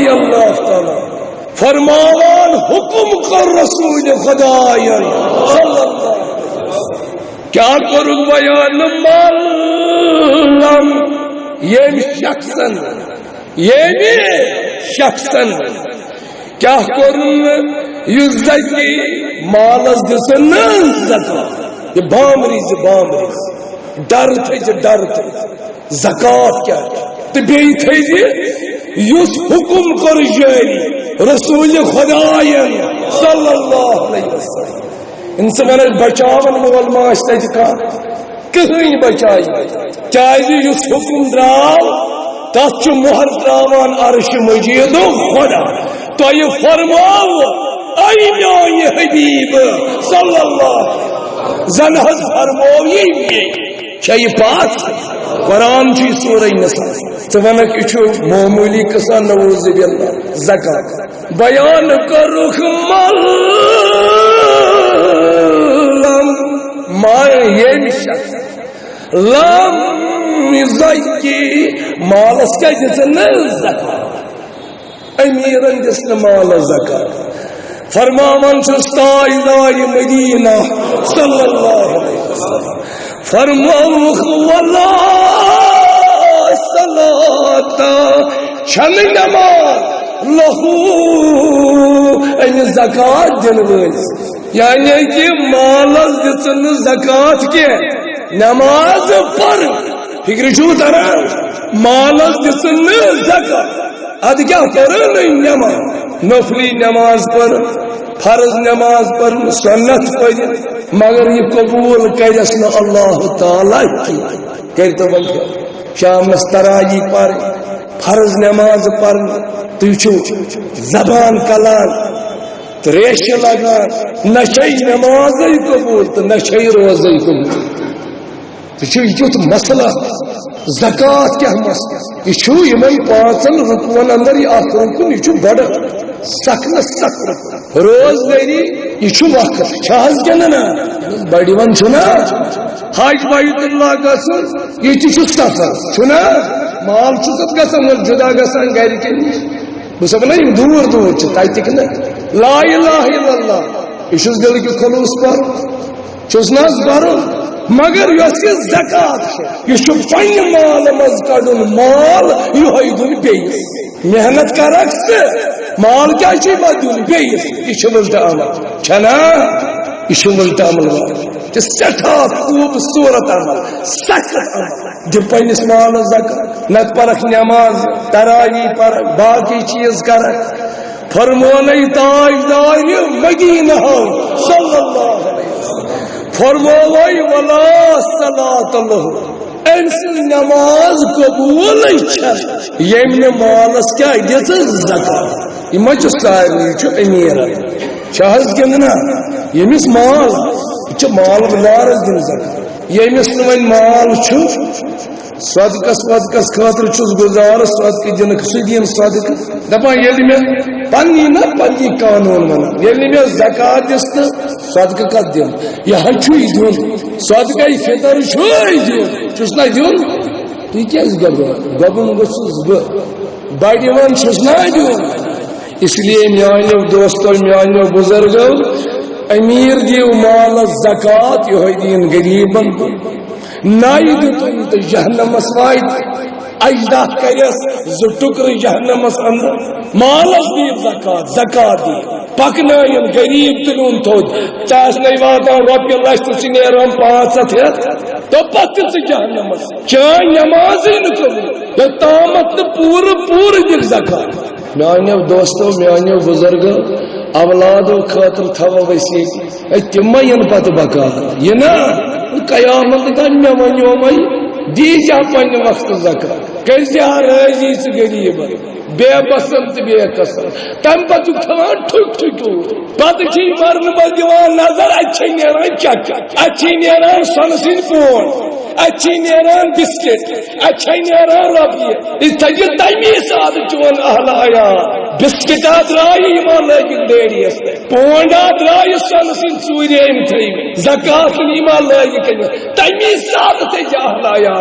S2: اللہ تعالی فرماوان حکم کر رسول خدا صلی اللہ علیہ وسلم کیا کروں بیان معلوم یہ شخصن کیا کروں یزکی مالس دسن زکات یہ بامریز ڈر تھے زکات کیا تو بیئی تھے یس حکم کر جاری رسول خدا صلی اللہ علیہ وسلم ان سے میں بچاون مول معاشرہ کا کہیں بچائی چاہیے یس حکم دراو تس مہر تراوان عرش مجید خدا تو یہ فرماو اے میان حبیب صلی اللہ علیہ وسلم زن حض فرموئی چاہیے پاس قرآن چی سورہ نساء تو ونک اچھو معمولی قصہ نعوذ باللہ زکات بیان کرخ مال یہ شخص لم یزکی مالس کا جسن زکات امیرن جسن مال زکات فرماون سستائی دائی مدینہ صلی اللہ علیہ وسلم فرموخ واللہ صلاة چن نماز لہو این زکاة دنویز یعنی کہ مالس دن زکاة کے نماز پر فکر چھو ترہ مالس دن زکاة اد کیا کرن نماز نفلی نماز پر فرض نماز پر سنت پر مگر یہ قبول کرسن اللہ تعالی کی کرتا بلکہ شام تراجی پر فرض نماز پر تو زبان کلام تریش لگان نشے نماز قبول تو نشے روزے قبول یہ مسئلہ زکات کیا مسئلہ یہ پانچن رکن اندر یہ رکن یہ بڑ سخ سخ روزداری یہ وقت حض کنا بڑی ون حج بیت اللہ گھن یہ سفر چھنا مال گھان جدا گھان گھر کن بس نا دور دور تک نا لا الہ الا اللہ یہ دل کی خلوص پر نا برن مگر یہ زکات یہ پنہ مال مز کڑن مال یہ دن بیس محنت کرک مال کیا دن بیس یہ الٹ عمل چھنا یہ الٹ عمل سٹھا خوبصورت عمل سخت عمل د پنس مال زکات نت پرکھ نماز تراویح پرکھ باقی چیز کرک فرمونے تاجدار مدینہ صلی اللہ علیہ وسلم فرمونے ولا صلاۃ له انس نماز قبول یم مالس کیا دت زکات یہ مچ سارے امیر حض گندنا یمس مال یہ مال بلارس دن زکات یمس ون مال صدقس ودقس خاطر گزار صدقہ دن دین صدقہ دپان یل میں پنی نا پنی قانون ونان یل میں زکات دس تو صدقہ کت دن یہ دن صدقہ فطر دن نا دن تھی کیا گبن گھس بڑ ون نا دن اس لیے میانو دوستو میانو بزرگو امیر دیو مال زکات یہ دین غریبن نائی دتن تو جہنمس وائد اجدہ کرس زٕ ٹکر جہنمس اندر مالس دی زکات زکات دی پکنائن غریب تلون تھود چاہس نہیں واتان رۄپیہِ لچھ تو نیران 500 ہتھ تو پتہ جہنمس چان نماز نکل تامت پور پور دل زکات میانو دوستو میانو بزرگو اولادو خاطر تھو وسی تم پتہ بکا یہ نا قیامت دن میں ونو مئی دی جا پنہ وقت زکات کر جا راضی سے غریب بے بسن تو بے قسم تم پتہ کھان ٹھک ٹھک پتہ چھ مرن بس دیوان نظر اچھے نیران چک اچھے نیران سن سن پون اچھے نیران بسکٹ اچھے نیران رۄپیہِ اس تھجہ تمی ساتھ چون اہل آیا بسکٹا درائے ایمان لگن ڈیری پونڈا درائے سن سن ژوٗرِم تھوِ زکات ایمان لگن تمی ساتھ تھجہ اہل آیا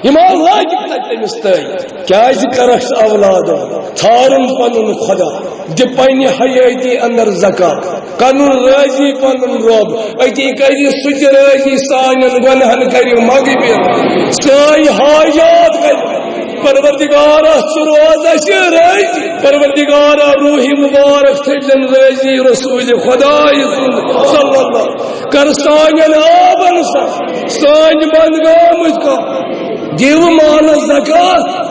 S2: ایمان لگن تمس تھی کیا کرس اولادو تھارن پنن خدا د پنہ حیاتی اندر زکات کنن راضی پنن رب اتی کری سج راضی سان گنہن کری مغفرت سائی حاجات کری پروردگار سروز راضی پروردگار روح مبارک تھجن راضی رسول خدا صلی اللہ کر سان آبن سان بندگام کا دیو مال زکات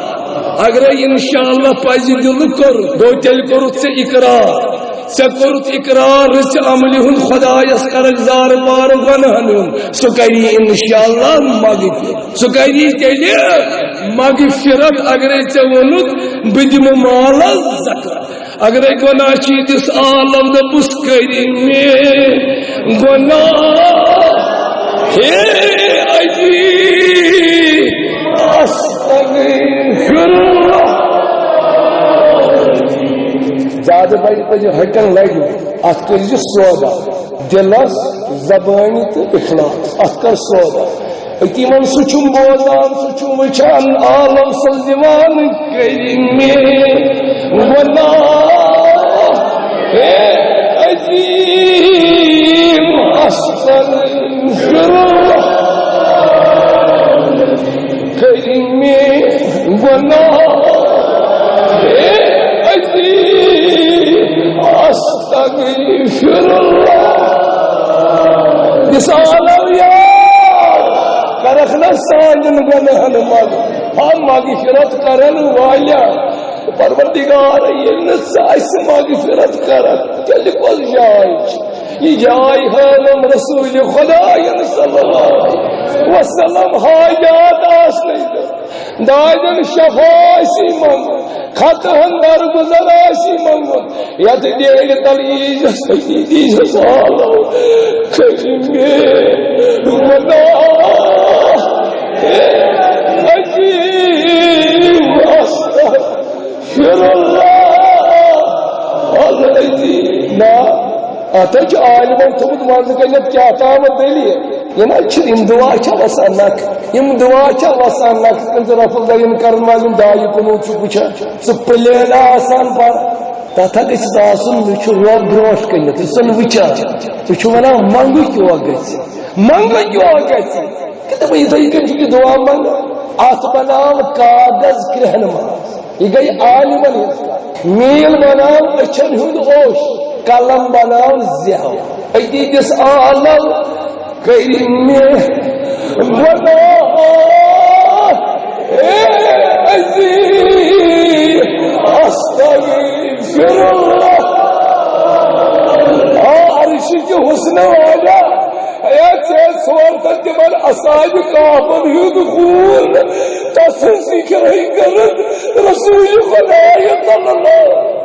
S2: اگر انشاءاللہ پز دل کور گو تیل کورت سے اقرار سے کورت اقرار رس عمل ہن خدایس کرک زار پار گنہن سو کری انشاءاللہ مغفرت سو کری تیلی مغفرت اگر ژے وونت بدم مال زکات اگر گناہ چھ دس عالم دپس کری میں گناہ ہے عجیب زیادہ بڑی پہ ہٹن لگی ات کر سودا دلس زبانی تو اخلاص ات کر سودا اتی من سچم بوزان سچم وچان عالم سلزمان کرمی ونا عظیم استغفر اللہ کرمی ونا استغفر اللہ مثالو یا کرخنا سانجن گنہن مگ ہم مغفرت کرن وایا پروردگار یہ نسائس مغفرت کرن تیل کل جائے یہ جائے ہانم رسول خدا صلی اللہ علیہ وسلم حاجات آسنی دائدن شفا سی منگن خطہن درگزر آسی منگن یت دیل تلیج سیدی سالو کرنگے منا عجیب استغفر اللہ العظیم نا آتاج عالمان تمد مانز کنیت کیا تامت دیلی ہے یہ نا چھر ام دعا چا وسانک ام دعا چا وسانک کنز رفض دائن کرن والن دائی کنو چکوچا سپلیل آسان پر تاتا گیس داسن وچو رواب دروش کنیت سن وچا وچو منا منگو کیو آگیسی منگو کیو آگیسی کہتا بھئی دائی کنجی کی دعا منگ آت بنام کاغذ کرہن ماز یہ گئی عالمان میل بنام اچھن ہند اوش قلم بنام زیو ایدی دس عالم کرمی بنا عزیز استغفر اللہ عرشی کی حسن والا حیات سے سوارتا جبال اصاج کافر ہید خون تسنسی کرہی کرد رسول خدا صلی اللہ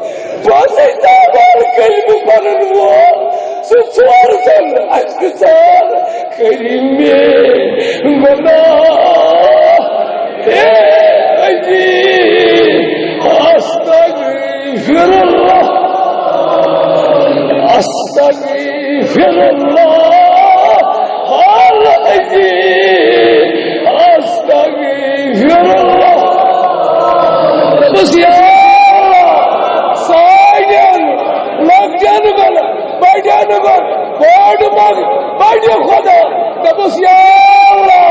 S2: باسے دابار قلب پرنوا سوارتا اجتسال کریمی منا عزیز استغفر اللہ استغفر اللہ استغفر اللہ بس یا سائن لگ جانبال بجانبال بادمال بجی خدا بس یا اللہ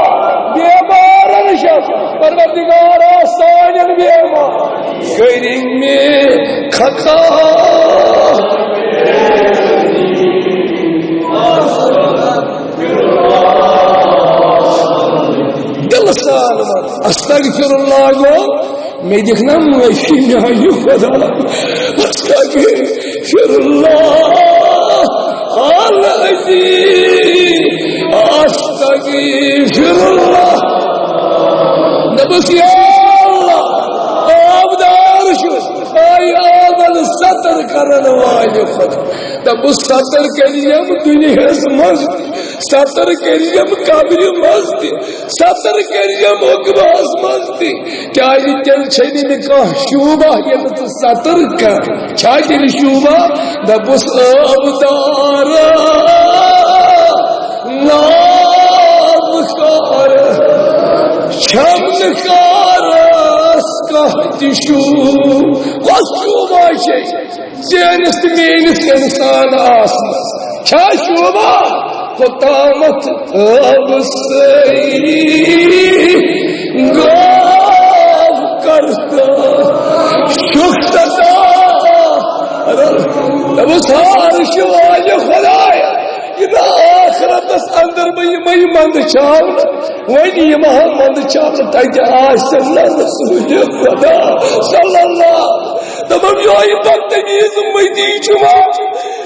S2: بیمار نشاس پروردگارا سائن بیمار کریم میں خطا استغفر اللہ گو میں دیکھنا موشی نائی خدا استغفر اللہ العظیم استغفر اللہ نبس یا اللہ آبدار شو آئی آدل سطر کرن والی خدا نبس سطر کے لیے دنیا سمجھتی سطر کے لیے قابل مزدی سطر کے لیے مقباس مزدی کیا یہ تل چھنی میں کہا شوبہ یہ تو سطر کا چھا تل شوبہ دبس آبدارا نام کار شمن کار اسکہ تشو قص شوبہ شئی زینست مینست انسان آسنا چھا شوبہ قطامت ابسری گاو کرتا شکتا اب سار شواج خدایا یہ آخرت اس اندر میں مند چاولا وینی یہ مہا مند چاولا تاکہ آشتر رسول خدا صلی اللہ تمام یہی بدتمیز امیدی چما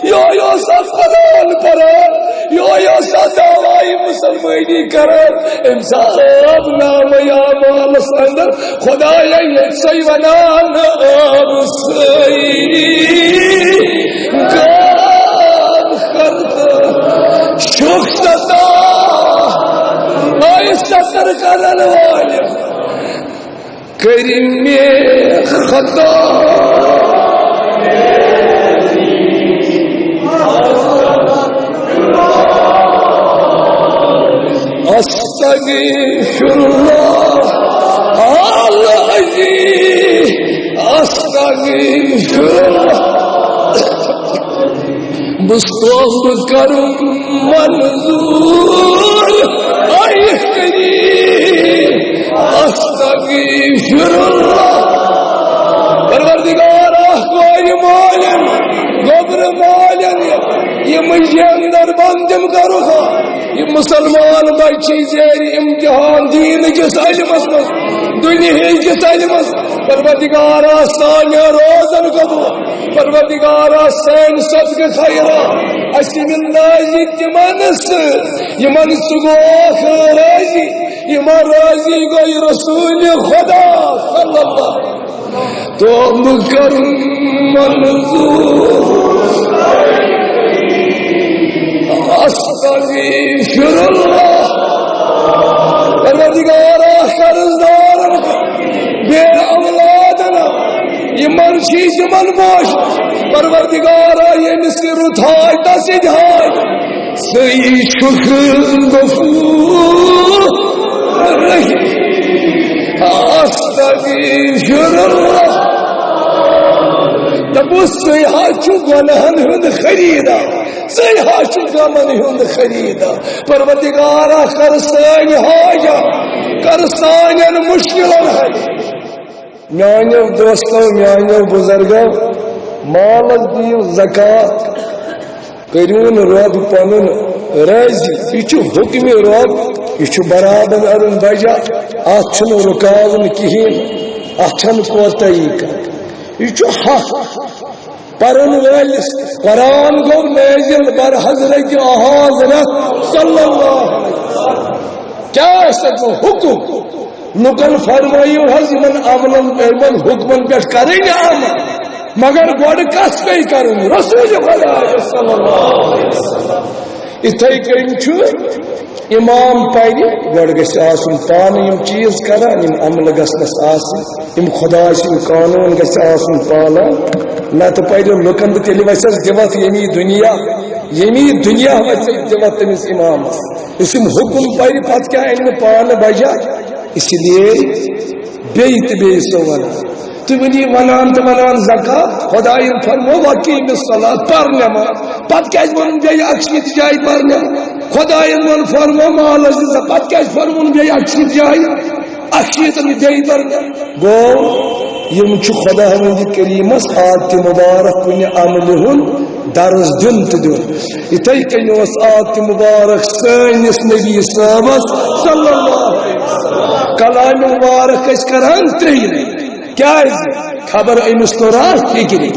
S2: یا ساتھ خدان پران یا ساتھ دعوائی مسلمانی کران امساب نام یا مالس اندر خدایا یکسی ونان آبسی گام خرد شکتا آئی ستر کرن والی کریم خطا استغفر اللہ العظیم استغفر اللہ مصطف کرم منظور اے کریم استغفر اللہ پروردگار کوئی مالن گبر مالن یہ مجھے اندر بندم کرو یہ مسلمان بچی زیر امتحان دین کس علمس مز دنیا کس علمس پروردگارا سانیہ روزن قبول پروردگارا سین صدق خیرہ اسی من راضی تمنس یمن سگوخ راضی یمن راضی گوی رسول خدا صلی اللہ تو مکرم منظور استغفر اللہ پروردگارا قرضدارن بے اولادنا یہ مرشی جمن باش پروردگارا یہ نصر اٹھائے دسی جھائے سی شکر غفور رحیم استغفر اللہ دبوس سیحا چو گنہن ہند خریدا سیحا چو گمن ہند خریدا پروردگارا کرسان حاجا کرسان مشکلن ہے میانیو دوستو میانیو بزرگو مالک دیو زکاة کریون رب پنن رازی یہ حکم رب یہ برابر ارن بجا اتھن رکاون کہین اتھن کوتائی کر یہ حق پرن والس قرآن گو نازل بر حضرت حضرت صلی اللہ علیہ وسلم کیا سکو حکم لکن فرمائیو حض من عملن من حکمن پیٹ کریں عمل مگر گوڑ کس پہ کریں رسول خدا صلی اللہ علیہ وسلم اتھائی کریں چھو امام پائنی گوڑ گس آسن پان یم چیز کران یم عمل گسنس آسن یم خدا سن قانون گس آسن پالا نہ تو پہلے لکن تیلی ویسس دیوت یمی دنیا ویسس دیوت تمس امام اسم حکم پائنی پت کیا علم پان بجا اس لیے بیت بے سوالا تو ونی ونان تو ونان زکات خدای فرمو وقیم الصلاة پر نماز پت کیج ون بے اکشیت جائی پر نماز خدای من فرمو مال زکات پت کیج فرمون بے اکشیت جائی اکشیت بے پر نماز گو یم چھ خدا ہمیں کریمس آت مبارک کن عملہن درس دن تو دن اتائی کنی اس آت مبارک سینس نبی صحابت صلی اللہ علیہ وسلم کلام مبارک اس کران ترین کیا خبر امس تو راہ فکری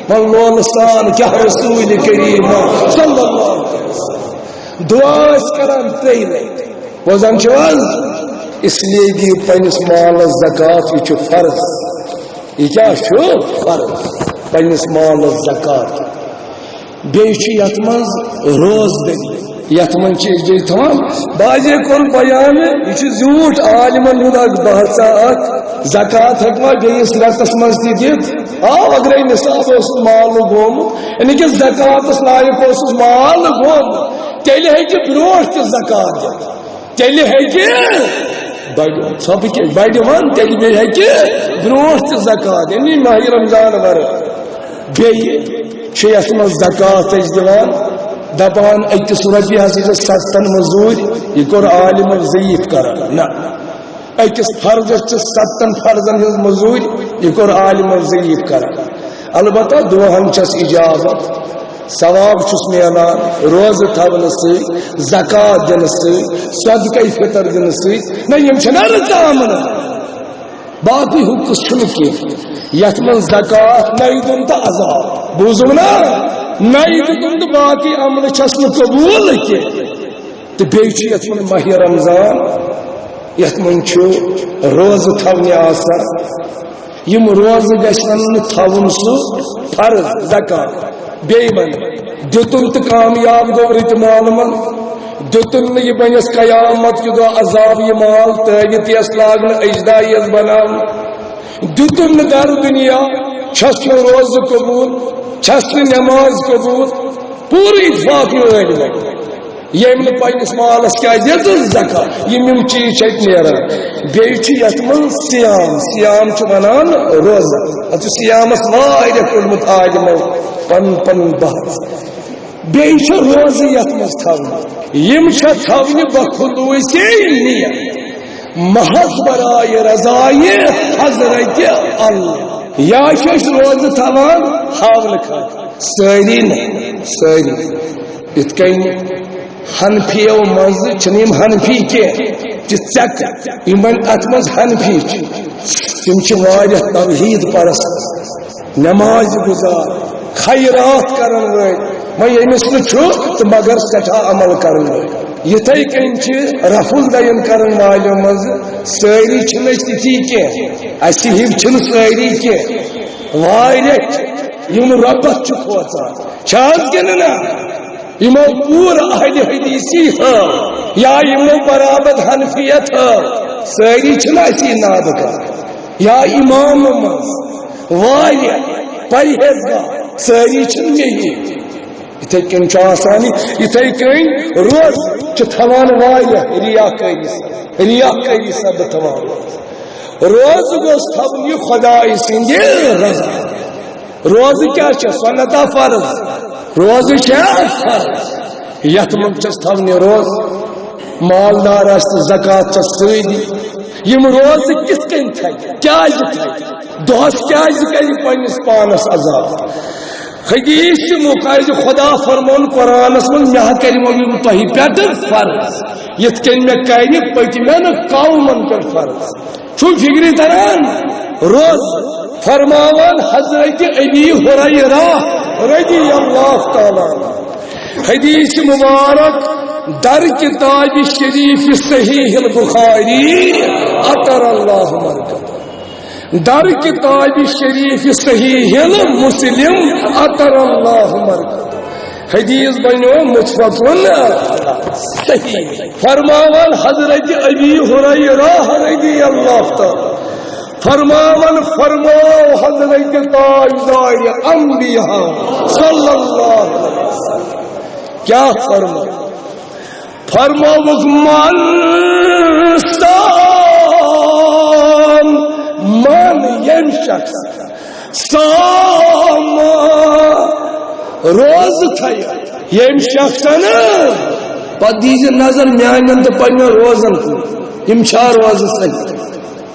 S2: واللہ لسان کیا رسول کریم صلی اللہ علیہ وسلم دعا اس کران ترین وزن چواز اس لیے دی پنس مال زکاة یہ فرض یہ کیا شو فرض پنس مال زکاة بیچی یتمنز روز دنی یتمن چیز جی تمام باجے کون بیان یہ زیوٹ عالمن ہند بحثہ اک زکات ہکوا بیس رتس مز تیت اگر نصاب اس مال گوم یعنی کہ زکات لائق اس مال گوم تیل ہے کہ بروٹ تہ زکات تیل ہے کہ بڑ ون تیل بی ہے کہ بروٹ تہ زکات یعنی ماہ رمضان ور بیس مز زکات دان دپان اکس رپیس ستن مزور یہ کور عالم ضعیف کران نا اکس فرضس ستن فرضن ہز مزور یہ کور عالم ضعیف کران البتہ دہن چھس اجازت ثواب چھس میلان روز تھون سی زکات دن سی صدقہ فطر دن سی نا یم چھنا رضامن باقی حکس چھن کی یت من زکات نئی دن تو عذاب بوزم نا نئی دن تو باقی عمل چھس نا قبول کی تو بیچ یت من ماہ رمضان یت من چھو روز تھونی آسا یم روز گشن تھون سو فرض زکات بے من دتن تو کامیاب گو رت مال من دتن یہ بنس قیامت کی دو عذاب یہ مال تیت یس لاگن اجدائی یس بنام دتن در دنیا چھس روز قبول چھس نماز قبول پوری اتفاق یہ یم پنس مالس کیا دت زکات یم چیز چھ نیران بیچ یت من سیام ونان روزہ ات سیامس واریاہ کڑمت عالمو پن پن بحث بیچ روز یت مز تھون یم چھ تھون بخلوص نیت محض برائے رضائے حضرت اللہ یا چھ روز تھوان حول کھا ساری ات کن حنفیو مز چھنیم حنفی کے چک یمن ات مز حنفی تم چھ واریاہ توحید پرست نماز گزار خیرات کرن وٲلۍ وۄنۍ ییٚمِس نہٕ چھُ تہٕ مگر سٮ۪ٹھاہ عمل کرن وٲلۍ یِتھَے کٔنۍ چھِ رفُل دین کرن والیو منٛز سٲری چھِنہٕ أسۍ تِتھی کینٛہہ اَسہِ ہِوۍ چھِنہٕ سٲری کینٛہہ واریاہ یِم رۄبس چھِ کھوژان چھِ حظ کِنہٕ نہ یِمو پوٗرٕ اہلِ حدیثی ہٲو یا یِمو برابر حنفیت ہٲو سٲری چھِنہٕ اَسی نابہٕ کران یا اِمامو منٛز واریاہ پرہیزگار سٲری چھِنہٕ مےٚ ہِوۍ یِتھَے کٔنۍ چھُ آسان یِتھَے کٔنۍ روز چھِ تھاوان واریاہ ریاکٲری سبہٕ تھاوان روزٕ گوٚژھ تھاوُن یہِ خۄداے سٕنٛدِ رضا روزٕ کیٛاہ چھِ سۄنتا فرض روزٕ چھےٚ فرض یتھ منٛز چھس تھاوٕنۍ یہِ روزٕ مالدار آسہِ تہٕ زکات چھس سۭتی یِم روزٕ کِتھ کٔنۍ تھاوِ کیٛازِ تھاوِ دۄہس کیٛازِ کرِ پننِس پانس عذاب حدیث سے مقاید خدا فرمان قرآنس من مہ کرمو یم تہ پہ فرض یت کن مے کر پتمین قومن پہ فرض چھو فکری تران روز فرماوان حضرت ابی ہریرہ رضی اللہ تعالی حدیث مبارک در کتاب شریف صحیح البخاری اطر اللہ مرکز در کتاب شریف صحیح مسلم اطر اللہ مرکز حدیث بنو متفقن صحیح فرماوان حضرت ابی ہریرہ رضی اللہ تعالی فرماوان فرماو حضرت تاجدار انبیاء صلی اللہ علیہ وسلم کیا فرماو من یم شخص سام روز تھیا یم شخص پہ دیز نظر میان تو پن روزن کو یم روز صحیح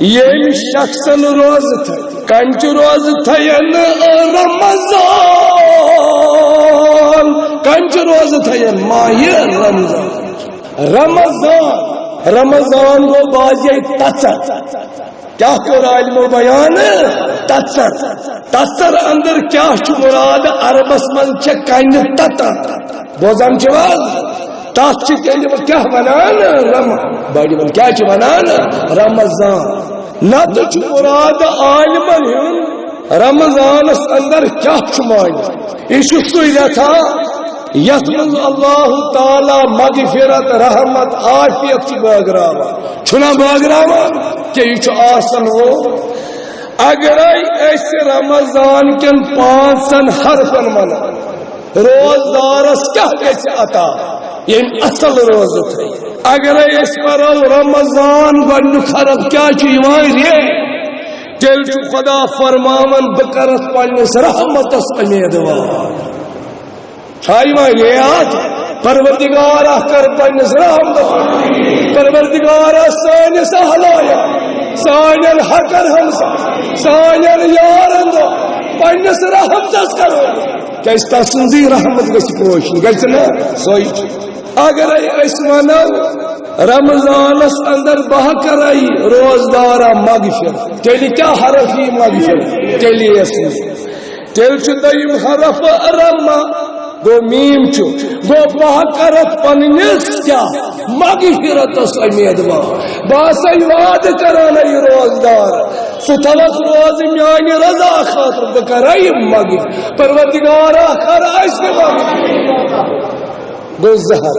S2: یم شخص روز تھا کنچ روز تھین رمضان کنچ روز تھین ماہ رمضان گو بازے تچر کیا کر عالمو بیان تتر اندر کیا مراد عربس من کن تتر بوزان تات کیا ونان بڑی من کیا ونان رمضان نت مراد عالمن رمضان اندر کیا معنی یہ سہ رتھا یت من اللہ تعالی مغفرت رحمت عافیت بٲگراوان چھنا بٲگراوان کہ یہ آسان وہ اگر اس رمضان کن 5 حرفن منا روزدارس کیا گژھِ عطا یم اصل روز تھے اگر اس پرو رمضان گۄڈنیُک حرف کیا رے تیل خدا فرماون بکرت پنس رحمتس امیدوار ریات پروردگار کر پنس رحمتس پروردگار سانس ہلایا سان حقر ہمسا سان یارن دو پنس رحمتس کرو کیس تسندی رحمت گژھِ پوش گژھِ نا سوئی اگر اس ونو رمضانس اندر بہ کرائی روزدارا مغفرت تیلی کیا حرف ہی مغفرت تیلی اسم تیل چھ دیم حرف رما گو میم چھو گو بہ کرت پننس کیا مغفرت اس امیدوار باسا وعد کران ای روزدار ستھوک روز میانی رضا خاطر بکرائی مغفرت پروردگارا کر اس گو زہر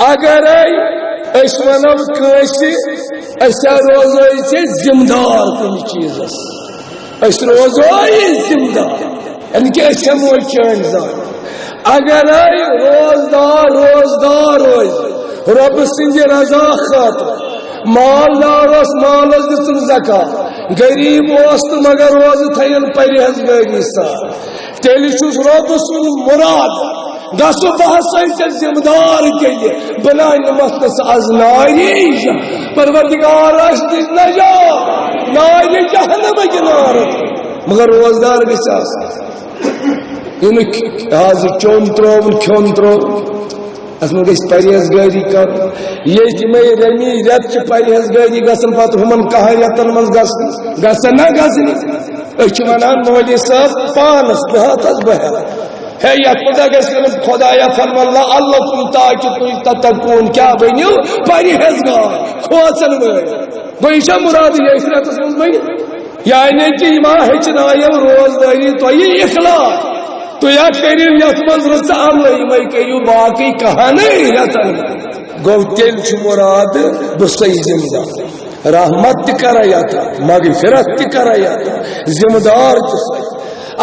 S2: اگر اس ونو کسی اسا روزائی سے ذمدار کن چیز اس روزائی ذمدار یعنی کہ اس موئی چین زان اگر روزدار روز رب سنجھ رضا خاطر مالدار اس مالس دتن زکات غریب اوست مگر روز تھین پرہیزگاری سان تیلی چھس رب سن مراد گسو بہت ذمہ دار کیے بنا نمتس از ناری پروردگار نجا ناری جہنم کنار مگر روزدار گھس حاضر چون ترون کھون ترون اس میں گژھِ پرہیزگٲری کرُن یہ تِمے رمی رٮ۪تھ چھِ پرہیزگٲری گژھان پتہٕ ہُمن کاہن رٮ۪تن منٛز گژھن نا گژھنہِ أسۍ چھِ ونان مولوی صٲب پانس بہٕ ہتس بہٕ ہٮ۪مہٕ ہے یتھ منٛز گژھِ کرُن خۄدایا فرما اللہ کُن تاکہِ تُہۍ تتقوٗن کیٛاہ بٔنِو پرہیزگار کھوژن وٲلۍ گوٚو یہِ چھا مُراد ییٚتھۍ رٮ۪تس منٛز بٔنِتھ یعنی کہِ یِم ہیٚچھنایو روزدٲری تۄہہِ اخلاق تُہۍ ہا کٔرِو یتھ منٛز رٕژٕ عملہٕ یِمے کٔرِو باقٕے کہانٕے رٮ۪تن گوٚو تیٚلہِ چھُ مُراد بہٕ صحیح ذمہٕ دار رحمت تہِ کران یتا مغفرت تہِ کران یتا ذمہٕ دار تہِ صحیح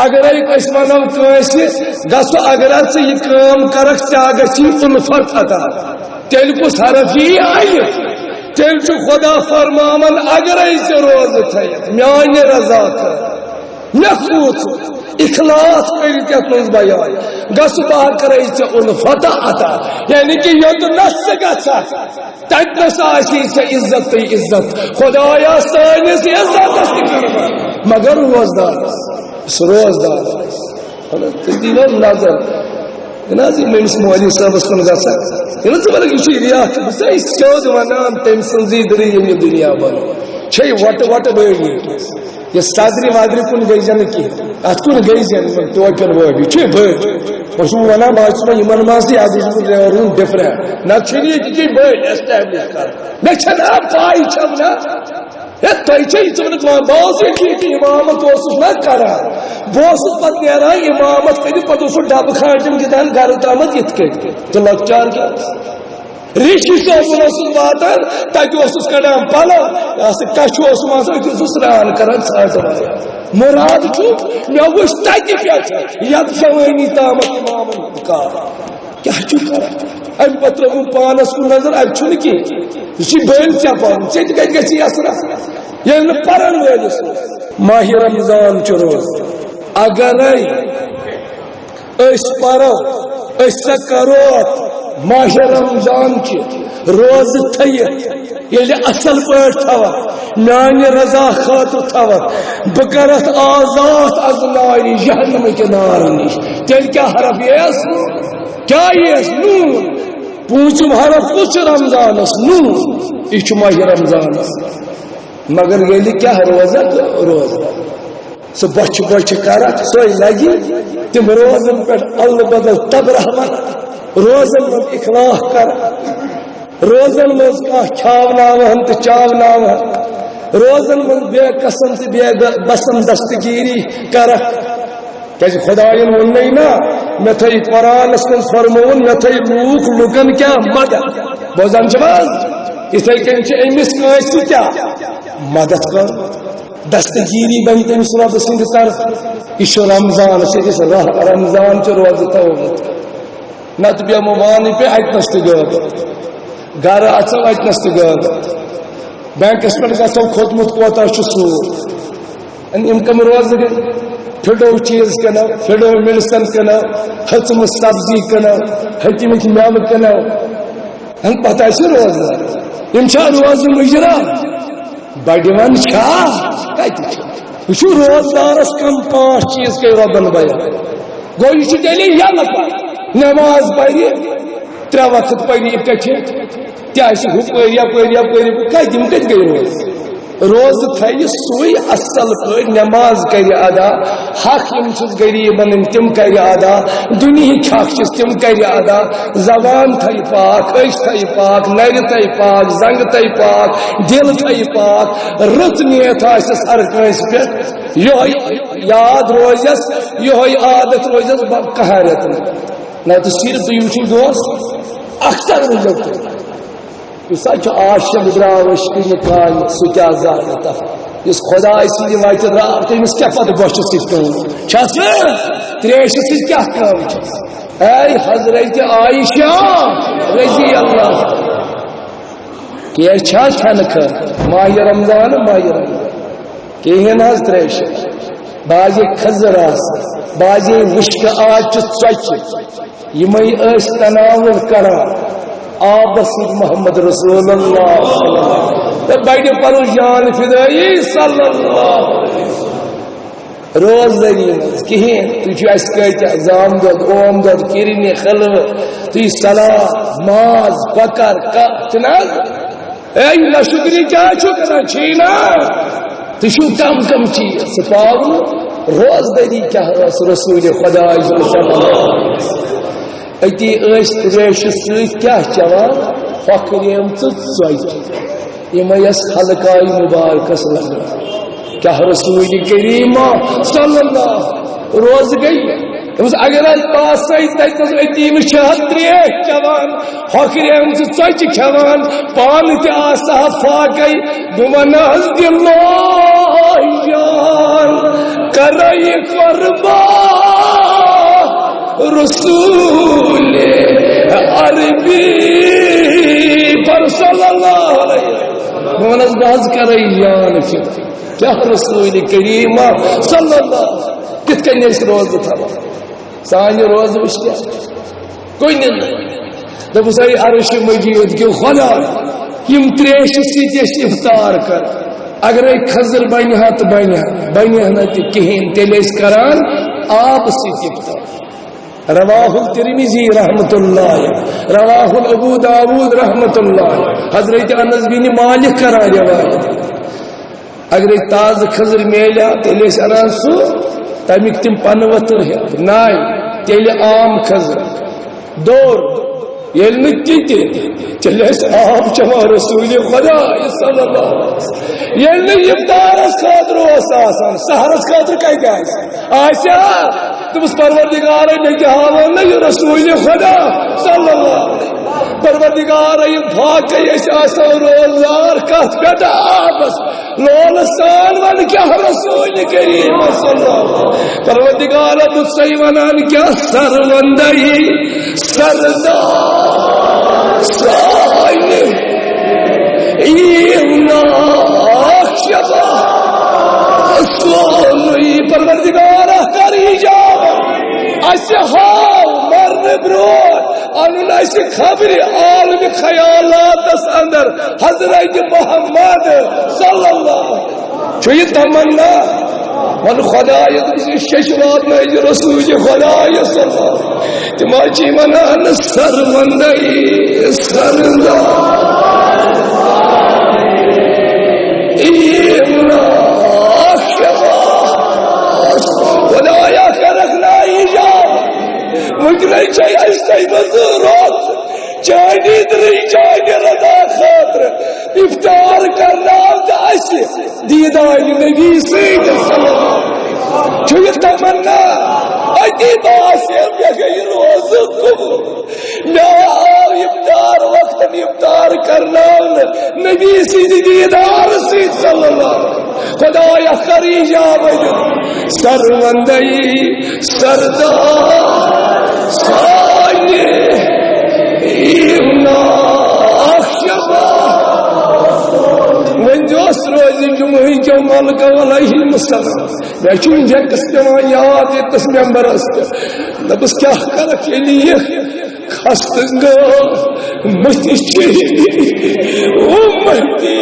S2: اگر أسۍ ونو کٲنٛسہِ گژھو اگر ژٕ یہِ کٲم کرکھ ژےٚ گژھی اُلفت عطا تیٚلہِ کُس حرف یی الف تیٚلہِ چھُ خدا فرماوان اگرے ژےٚ روزٕ تھٲیِتھ میانہِ رضا خٲطرٕ مےٚ کھوٗژ اخلاص کٔرِتھ یتھ منٛز بیان گژھٕ بہٕ کرے ژےٚ اُلفت عطا یعنی کہ یوٚتنس ژٕ گژھکھ تتنس آسی ژےٚ عزت تہٕ عزت خدایا سٲنِس عزتس تہِ کر مگر روزدار روزدار تُہۍ دِیو نظر میٲنِس مولوی صٲبس کُن گژھکھ ژٕ یہ رٮ۪تھ بہٕ چھُسے سیوٚد ونان تٔمۍ سٕنٛزٕے دٔریٖم یہِ دُنیا بنو چھے وٹہٕ وٹہٕ بٲگی یہ صدرِ وادرِ کُن گٔیزِ نہٕ کینٛہہ اتھ کُن گٔیزِ نہٕ ٹوپٮ۪ن وٲبی چھے بٔڑۍ بہٕ چھُس ونان بہٕ چھُس یِمن منٛز تہِ اتھ گژھِ روزُن ڈِفرنٹ نتہٕ چھُنہٕ ییٚتہِ کینٛہہ بٔڑۍ ایسٹیبلِش کران مےٚ چھنہٕ پاے چھم نا تۄہہِ چھے ژٕ ونکھ بہٕ اوسُے ٹھیٖک امامت اوسُس نا کران بہٕ اوسُس پتہٕ نیران امامت کٔرِتھ پتہٕ اوسُس ڈبہٕ کھانٛٹٮ۪ن گِنٛدان گرٕ تامتھ یِتھ کٔنۍ تہٕ لۄکچار کیٛاہ ریشی صٲبُن اوسُس واتان تتہِ اوسُس کڑان پلو کچھُ اوسُم آسان أتی اوسُس سرٛان کران ژھانٛٹھ مُراد چھُ مےٚ وٕچھ تتہِ پٮ۪ٹھ یتھ جوٲنی تامتھ امامن کار کیٛاہ چھُ کران امہِ پتہٕ ترٲوٕم پانس کُن نظر اتہِ چھُنہٕ کینٛہہ یہ چھ بٔلۍ ژےٚ پرُن ژےٚ تہِ کتہِ گژھی اثرا ییٚلہِ نہٕ پرن وٲلِس ماہِ رمضان چھُ روز اگرے أسۍ پرو أسۍ سا کرو ماہِ رمضان چہِ روزٕ تھٲیِتھ ییٚلہِ اصل پٲٹھۍ تھاوکھ میانہِ رضا خٲطرٕ تھاوکھ بہٕ کرتھ آزاد از نارِ جہنمٕکہِ نارٕ نِش تیٚلہِ کیٛاہ حرف یِیَس کیٛاہ یِیَس نوٗن پوٗنٛژِم حرف کُس چھُ رمضانس نوٗن یہِ چھُ ماہِ رمضانس مگر ییٚلہِ کیٛاہ روزکھ روزٕ سُہ بۄچھِ بۄچھِ کرکھ سۄے لگی تِم روزن پٮ۪ٹھ اللہ بدل تب رحمت روزن منٛز اخلاق کرکھ روزن منٛز کانٛہہ کھیاوناوہن تہٕ چاوناوہن روزن منٛز بے قسم تہٕ بے بسم دستگیری کرکھ کیازِ خداین ووٚننَے نا مےٚ تھٲے قرآنس منٛز فرمووُن مےٚ تھٲے لوٗکن کیٛاہ مدد بوزان چھِو حظ یِتھے کٔنۍ چھِ أمِس کٲنٛسہِ تہِ مدد کرُن دستگیری بنہِ تٔمِس رۄبہٕ سٕنٛدِ طرفہٕ یہِ چھُ رمضان رمضان چھُ روزٕ تھومُت نتہٕ بیٚہمو وانہٕ پے اتنس تہِ غٲبت گرٕ اژو اتنس تہِ غٲبت بینکس پٮ۪ٹھ گژھو کھوٚتمُت کوتاہ چھُ سوٗد یِم کم روزٕ گٔے پھٹو چیز کنو پھٹو میڈیسن کنو ہچمت سبزی کنو ہچمت میوٕ کنو پتہ روزدار یم روز مجرم بڑھان کتہ روزدارس کم 5 چیز کئی ربن بیان گو یہ تیلے یلہ نماز پری 3 وقت پری کچھ تہ یپر کتم کت گئی روز تھے سوئی اصل پہ نماز کر ادا حق یم غریبن تم کر ادا دنہک حق تم کر ادا زبان تھے پاک أچھ تھے پاک نر تھے پاک زنگ تھے پاک دل تھے پاک رت نیت آسس ہر کنس پہ یہ یاد روزس یہ عادت روزس قہرت نہ تو صرف تھی وچھو دوست اکثر روزت سچ عاشق دراوش کان سہ کیا زانت اس خدا سند وتہ درا تمس کیا پتہ بوچھ سکھ تریش سۭتۍ کیا کٲم چھس اے حضرت عائشہ رضی اللہ کی چھا کھن ماہ رمضان کہین حظ تریش بازے کھزر بازے مشک آج ژۄچہِ یمے ٲسۍ تناول کران آبس محمد رسول اللہ بڑے پنن جان فدائی صلی اللہ علیہ وسلم روزداری مز کہین تھی اس زام دود اوم دود کرنی خلو تھی سلاد ماز بکر چناز اے ناشکری کیا کرنا چھینا تشو کم کم چیز سپاو روزداری کیا رسول خدا صلی اللہ علیہ وسلم اتی ایس تریش سیت کیا چوان فقریم ژۄچہِ یِمے ٲس خلقائی مبارکس لگان کیا رسول کریم صلی اللہ روز گئی اگر پاس اتیم تریش چوان ہۄکھریم ژۄچہِ کھیوان پان تہ آسہا فاقے بہٕ حظ دِلہٕ جان کرے قربان رسول عربی پر صلی اللہ علیہ وسلم بہت کرے جان فکر کیا رسول کریم صلی اللہ کت کن روز تھا سان روز وچ کوئی نہیں دپس اے عرش مجید کہ خدا یم تریش سۭتۍ ٲسۍ افطار کر اگر کھزر بنہ تو بنہ نا کہین تیل کران آب سۭتۍ افطار رواہ الترمذی رحمت اللہ رواہ ابو داود رحمت اللہ حضرت انس بن مالک کرا روایت اگر تاز کھزر میلیا تیل انان سو تمیک تم پن وتر ہے نائ تیل عام کھزر دور یل تیل آب چما رسول خدا صلی اللہ علیہ وسلم یل افطارس خاطر آسان سحرس خاطر کتہ آسیا تمس پروردگار میں ہاون نا یہ رسول خدا صلی اللہ علیہ وسلم پروردگار باقی روزدار کت پہ آبس لول سان ون کیا رسول کریم صلی اللہ علیہ وسلم پروردگار سی ونان کیا سروندی سردار سائن ایمنا شبا سونی پروردگار کری جا ہاؤ مرن برو ان خبر عالم خیالات اندر حضرت محمد صلی اللہ یہ تمنا من خدا ششوات میں رسول خدا صلی اللہ تماچی منان سرمندی سردار ایمنا خدایا کرکنا ایجاب مجھے چاہیے اس ٹائم ضرورت چاہیے دری چاہیے رضا خاطر افطار کرنا ایسے دیدار نبی سید صلی اللہ علیہ وسلم چاہیے تمنا اتی باسیم یکی روز قبول میں افطار وقت افطار کرنا نبی سید دیدار سید صلی اللہ علیہ وسلم خدایا کری جاوید سروندی سردار سائے ایمنا شبا من جوس روزی جمعی کے ملک علیہ السلام میں چون جک استعمال یاد اتس ممبر است نبس کیا کرک لیے خستنگا مستشی امتی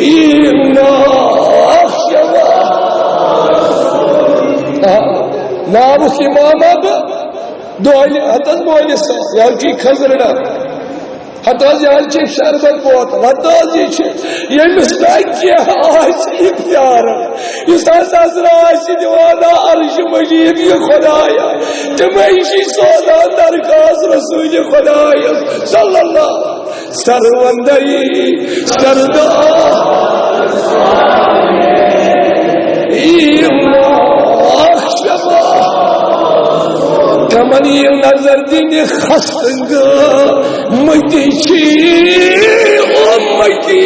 S2: ایمنا شبا نابخ امام اب دوائلی حتیٰ بولی سا یہاں کی خزرنا حتیٰ یہاں کی شربت بوتا حتیٰ یہ مستقی کیا آئیسی اختیار اس حساس رائیسی دیوانا عرش مجید یہ خدایا تمہیشی سودا درکاس رسول خدایا صلی اللہ سروندی سردار ایمنا شبا کمنی نظر دین خستنگ مجھے چی امتی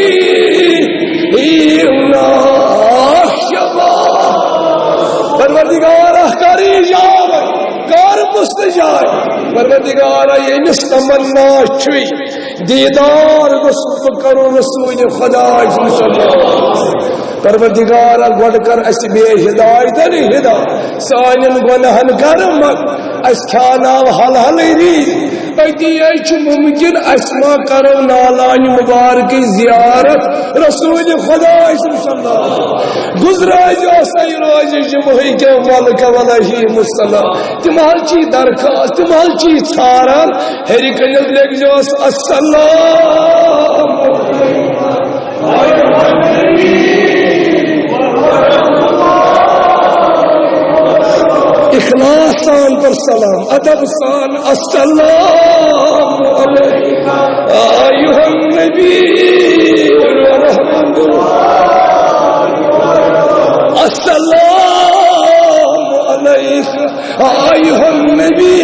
S2: ایمنا شبا پروردگار کری جاو کار مستجار پروردگار یہ مستمنا چھوئی دیدار گسل کرو رسول خدا صلی اللہ علیہ وسلم پروردگار گوڑ کر اس بے ہدایت نہیں ہدایت سانن گنہن گرم اس کھانا حل حل ری اتی ممکن اسما کرو نالان مبارک زیارت رسول خدا صلی اللہ گزراج اسی روز جمعہ کے ملک علیہ السلام تم حل چی درخواست تم حل چی ژھاران ہری کنت لگ جوس السلام اخلاص سان پر سلام ادب سان السلام علیکم ایھا النبی ورحمۃ اللہ السلام علیکم ایھا النبی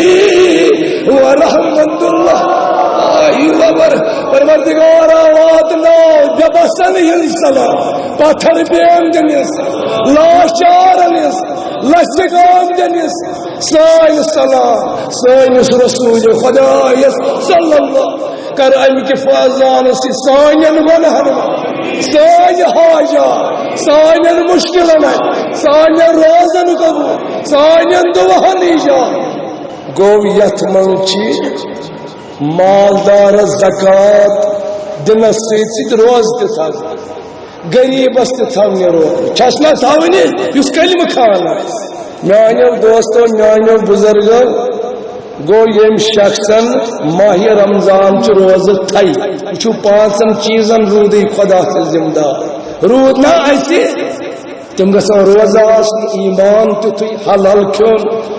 S2: ورحمۃ اللہ پروردگار آوات نو جبسن سلام پتھر بیم دنس لاشار انس لشگام دنس سائن سلام سائنس رسول خدا صلی اللہ کر امک فضان سی سائن گنہن سائن حاجہ سائن مشکلن سائن روزن قبول سائن دعاہن ایجاد گو یت منچی مالدار زکات دنس ست روز تھا غریبس تھونی روز چشنا تھونی اس کلمہ کھان میانو دوستو میانو بزرگو گو یم شخصن ماہ رمضان چ روز تھائی چھ پانچن چیزن رود خدا سے ذمہ دار رود نہ ایسی تم گژھن روزہ آسن ایمان تیتھے حلال کھیون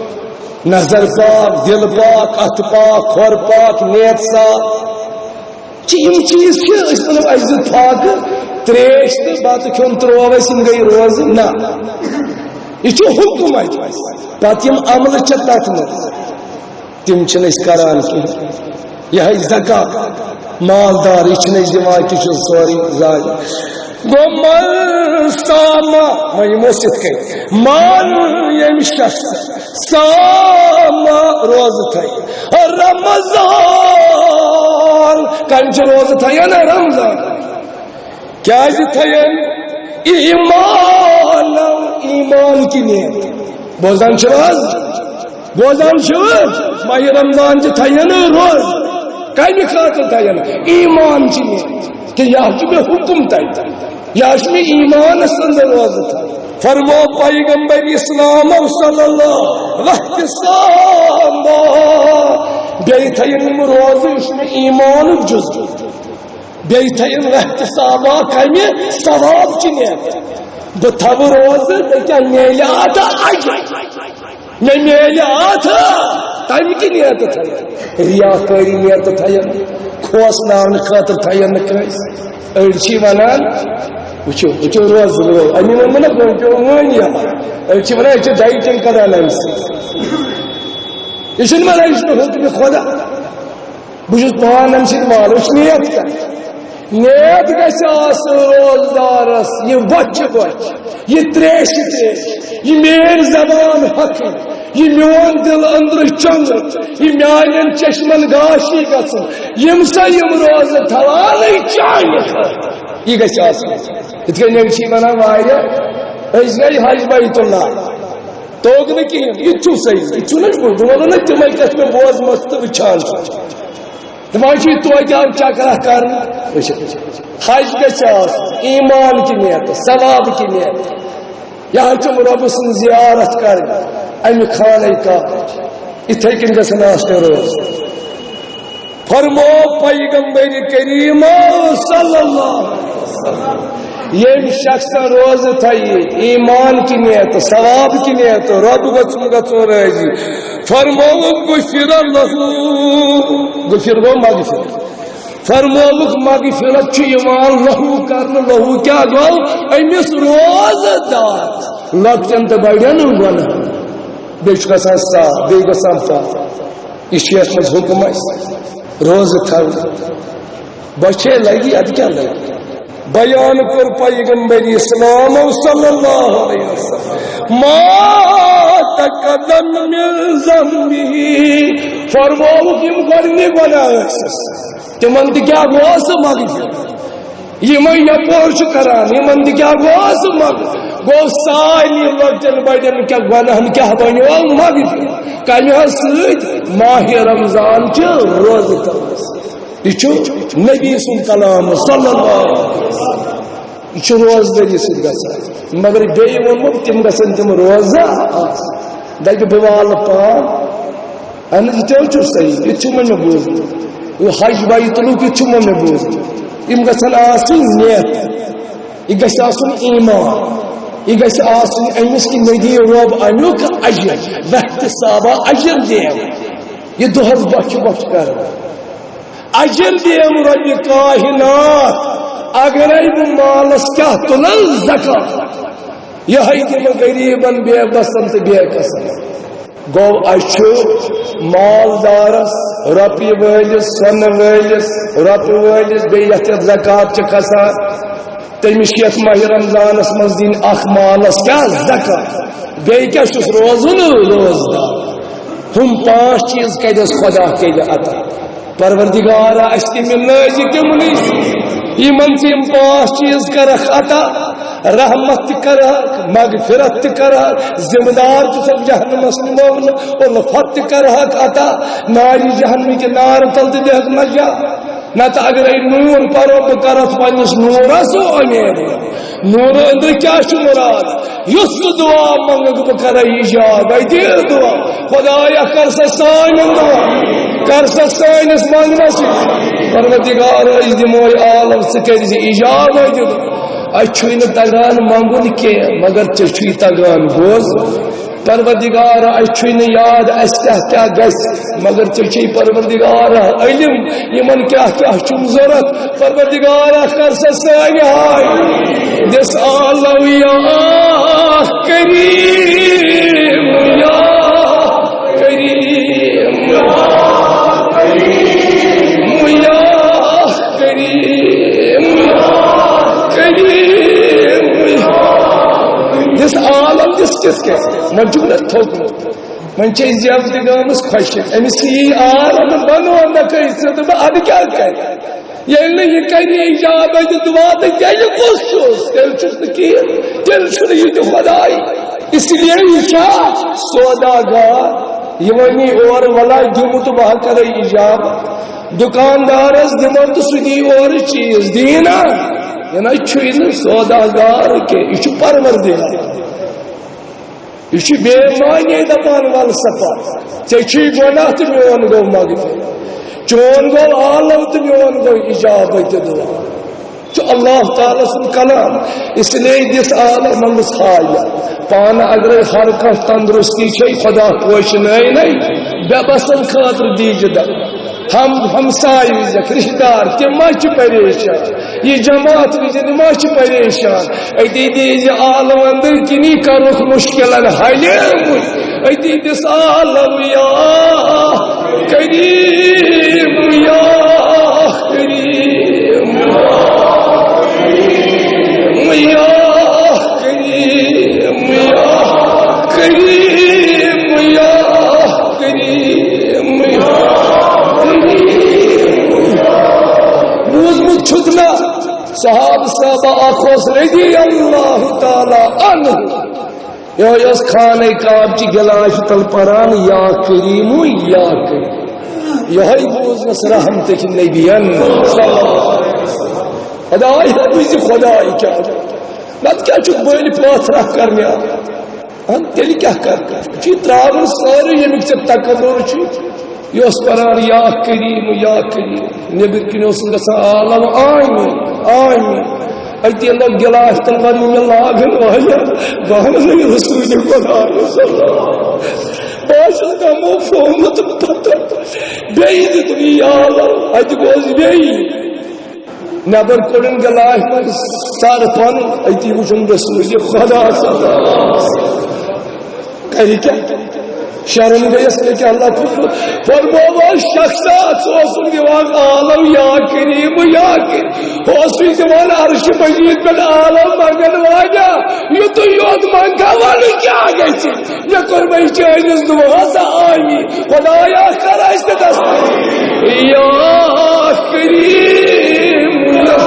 S2: نظر پاک دل پاک ات پاک کھور پاک نیت صاف یم چیز عزت پاک تریش تو بات کھیون تروس یم گئی روز نا یہ حکم پتہ یم عمل تت مز تم کران کی یہ زکات مالدار یہ دان تہ سوری زائد گو من ساما وہی ست من یم شخص ساما روز تھائی رمضان کم روز تھائی نا رمضان کیا تھین ایمان ایمان کی نیت بوزان چھ بوزان ماہ رمضان تھین روز کم خاطر تھین ایمان کی نیت کہ یہ حکم تھی یہ ایمان اندر روز تھا فرمو پیغمبر اسلام صلی اللہ وحتسام بیئی تھین روز ایمان جز بیئی تھین وحتسام کمی ثواب کی نیت بتھو روز کیا میلے آتا میں میلے آتا تم کی نیت تھین ریاکاری نیت تھین کھوس نان خاطر تھین اڑچی ونان وچو روز امی ون ونیا اڑچی ونان یہ ڈائٹنگ کران یہ ونان یہ حکم خدا بہت پان ام سب مال نیت کر نیت گھس روزدارس یہ بچ بچ یہ تریش تریش یہ میری زبان حق یہ میون دل اندر چنگ یہ میان چشمن گاشی گھن یم سا یم روز تھوان چانہ یہ گھس ات نچی ونان وایا اس گئی حج بیت اللہ توگ نا کہین یہ صحیح یہ نا بولو نا تمے کت میں بوز مست وچان دپان توتہ آو چکرا کر حج گھس ایمان کی نیت ثواب کی نیت یہ تم رب سن زیارت کر امہ خانہ کعبہ اتھے کن گھن روز فرمو پیغمبر کریم صلی اللہ یم شخص روز تھائی ایمان کی نیت ثواب کی نیت رب گھن راضی فرمو غفر له غفر گو مغفرت فرموک مغفرت ایمان لہو کرن لہو کیا گو امس روز دار لکچن تو بڑین گناہ بیچ گسان صاف بی گسان پاک یہ مز حکم روز تھو بچے لگی اد کیا لگی بیان کر پیغمبر اسلام صلی اللہ علیہ وسلم ما تقدم من ذنبه فرموک یم گرنی گناہ تمن کیا گوس مغفرت یمن یپور کران یمن تہ کیا گو مگ گو ساری لکٹن بڑن کیا گنہن کیا بنو مغفر کمہ ست ماہ رمضان چہ روزہ تھونس یہ نبی سن کلام صلی اللہ علیہ وسلم یہ روزداری ست گژھان مگر بیٚیہِ ووٚنمُت تِم گژھن تِم روزہ دپہِ بہٕ والہٕ پان اہن یہ تہِ چھُ صحیح یہ چھُ مےٚ بوٗزمُت یہ حج بیتُلُک یہ چھُ مےٚ بوٗزمُت یم گژھن آسٕنۍ نیت یہ گژھِ آسُن ایمان یہ گژھِ آسُن أمِس کہِ مےٚ دِیہِ رۄب امیُک اجر واحتسابا اجر دِیم یہ دۄہس بۄچھِ بۄچھِ کران اجر دِیم رۄبِ کائنات اگرے بہٕ مالس کیا تُلن زکات یہے دِمہٕ غریبن بے بسن تہٕ بے کسن گو اچھو مالدارس رۄپیہِ وٲلِس سۄنہٕ وٲلِس رۄپیہِ وٲلِس بیٚیہِ یتھ زکات چھِ کھسان تٔمِس چھِ یتھ ماہ رمضانس منٛز دِنۍ اکھ مالس کیاہ زکات بیٚیہِ کیاہ چھُس روزُن روزدار ہم پانچ چیز کتس خدا کٔرِ عطا پروردگارا اسہِ تہِ مِلنٲیزِ تِمنٕے یمن ژٕ یم پانچ چیز کرکھ عطا رحمت تہ کرہک مغفرت تہ کرہک ذمہ دار چھسکھ جہنمس نمونہٕ الفت تہ کرہک عطا ناری جہنم کہ نار تل تہ دہک نجات نت اگرے نور پرو بہ کرتھ پنس نورس امید نور اندر کیا مراد یس دعا منگک بہ کرے ایجاب اے دعا خدایا کر سا سان دعا کر سا سانس منگنس پروردگار اس دمو عالم سے کر ایجاب اے اچھو تگان منگن کی مگر چھ تگان بوز پروردگار اچھو یاد اس کیا گس مگر چھ پروردگار علم یمن کیا چم ضرورت پروردگار کر سان ہائے دس عالم یا کریم یا کریم یا کریم یا کریم this عالم this کس کے من چھُ نہٕ تھوٚکمُت وۄنۍ چھِ أسۍ زیادٕ گٲمٕژ خۄشِک أمِس یی عالم بنو نہ کٲنٛسہِ تہٕ بہٕ اَدٕ کیٛاہ کرِ ییٚلہِ نہٕ یہِ کرِ اِجابت دُعا تہٕ تیٚلہِ کُس چھُس تیٚلہِ چھُس نہٕ کِہیٖنۍ تیٚلہِ چھُنہٕ یہِ تہِ خۄداے اس لیے یہِ چھا سوداگار یہِ وَنی اورٕ وَلا دِمہٕ تہٕ بہٕ کرے اِجابت دُکاندارس دِمو تہٕ سُہ دی اورٕ چیٖز دِیہِ نا یہ نہ چھُ سوداگار کے یہ چھُ پروردگار یہ بے معنی دپان ول سپا ژےٚ گناہ تو میون گو مغفر چون گو عالم تو میون گو اجابت دعا تو اللہ تعالی سن کلام اس لیے دس عالم منس ہایا پان اگر ہر کھانا تندرستی چھ خدا پوشنائی نہیں بے بسن خاطر دیجہ دم ہم ہمسائے وزک رشتہ دار تم ما چھ پریشان یہ جماعت وزن ما چھ پریشان ایتی دیج عالم اندر کنی کرک مشکلن حلیم ایتی دس عالم یا کریم یا کریم یا کریم یا کریم یا کریم بوزمت چھتنا صحاب صحابہ آخوص رضی اللہ تعالی عنہ یس خانہ کعب چی گلاش تل پران یا کریم یا کریم یہی بوزنس رحمتک نبیان صلی اللہ علیہ وسلم خدای حبیز خدای کیا نت کیا چک بولی پاترہ کرنے ہم تیلی کیا کر چی تراون ساری یمک سے تکبر چی یس پران یا کریم نبی کنو سنگسا عالم آئین ایتی اللہ گلاش تلوار میں لاغن وایا بہن رسول خدا صلی اللہ باشا کا مفہومت پتہ بیید دنی عالم ایتی گوز بیید نبر کڑن گلاش پر سار پان ایتی وچن رسول خدا صلی اللہ کہی کیا شرم گئیس لیکن اللہ فرماوا شخصات سوسن دیوان عالم یا کریم یا کریم حوصی دیوان عرش مجید پر عالم مگن واجا یہ تو یود مانگا والی کیا گئی تھی یہ قربی چاہیز دعا سا آئی خدایا خراج دست یا کریم یا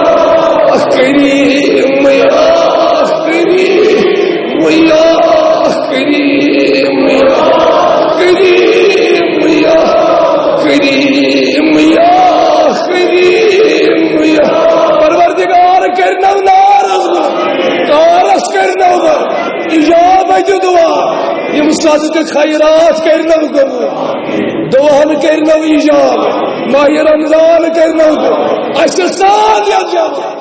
S2: صدقہ خیرات کرنو قبول دعاہن کرنو ایجاب ماہ رمضان کرنو قبول اشتاد یا جاب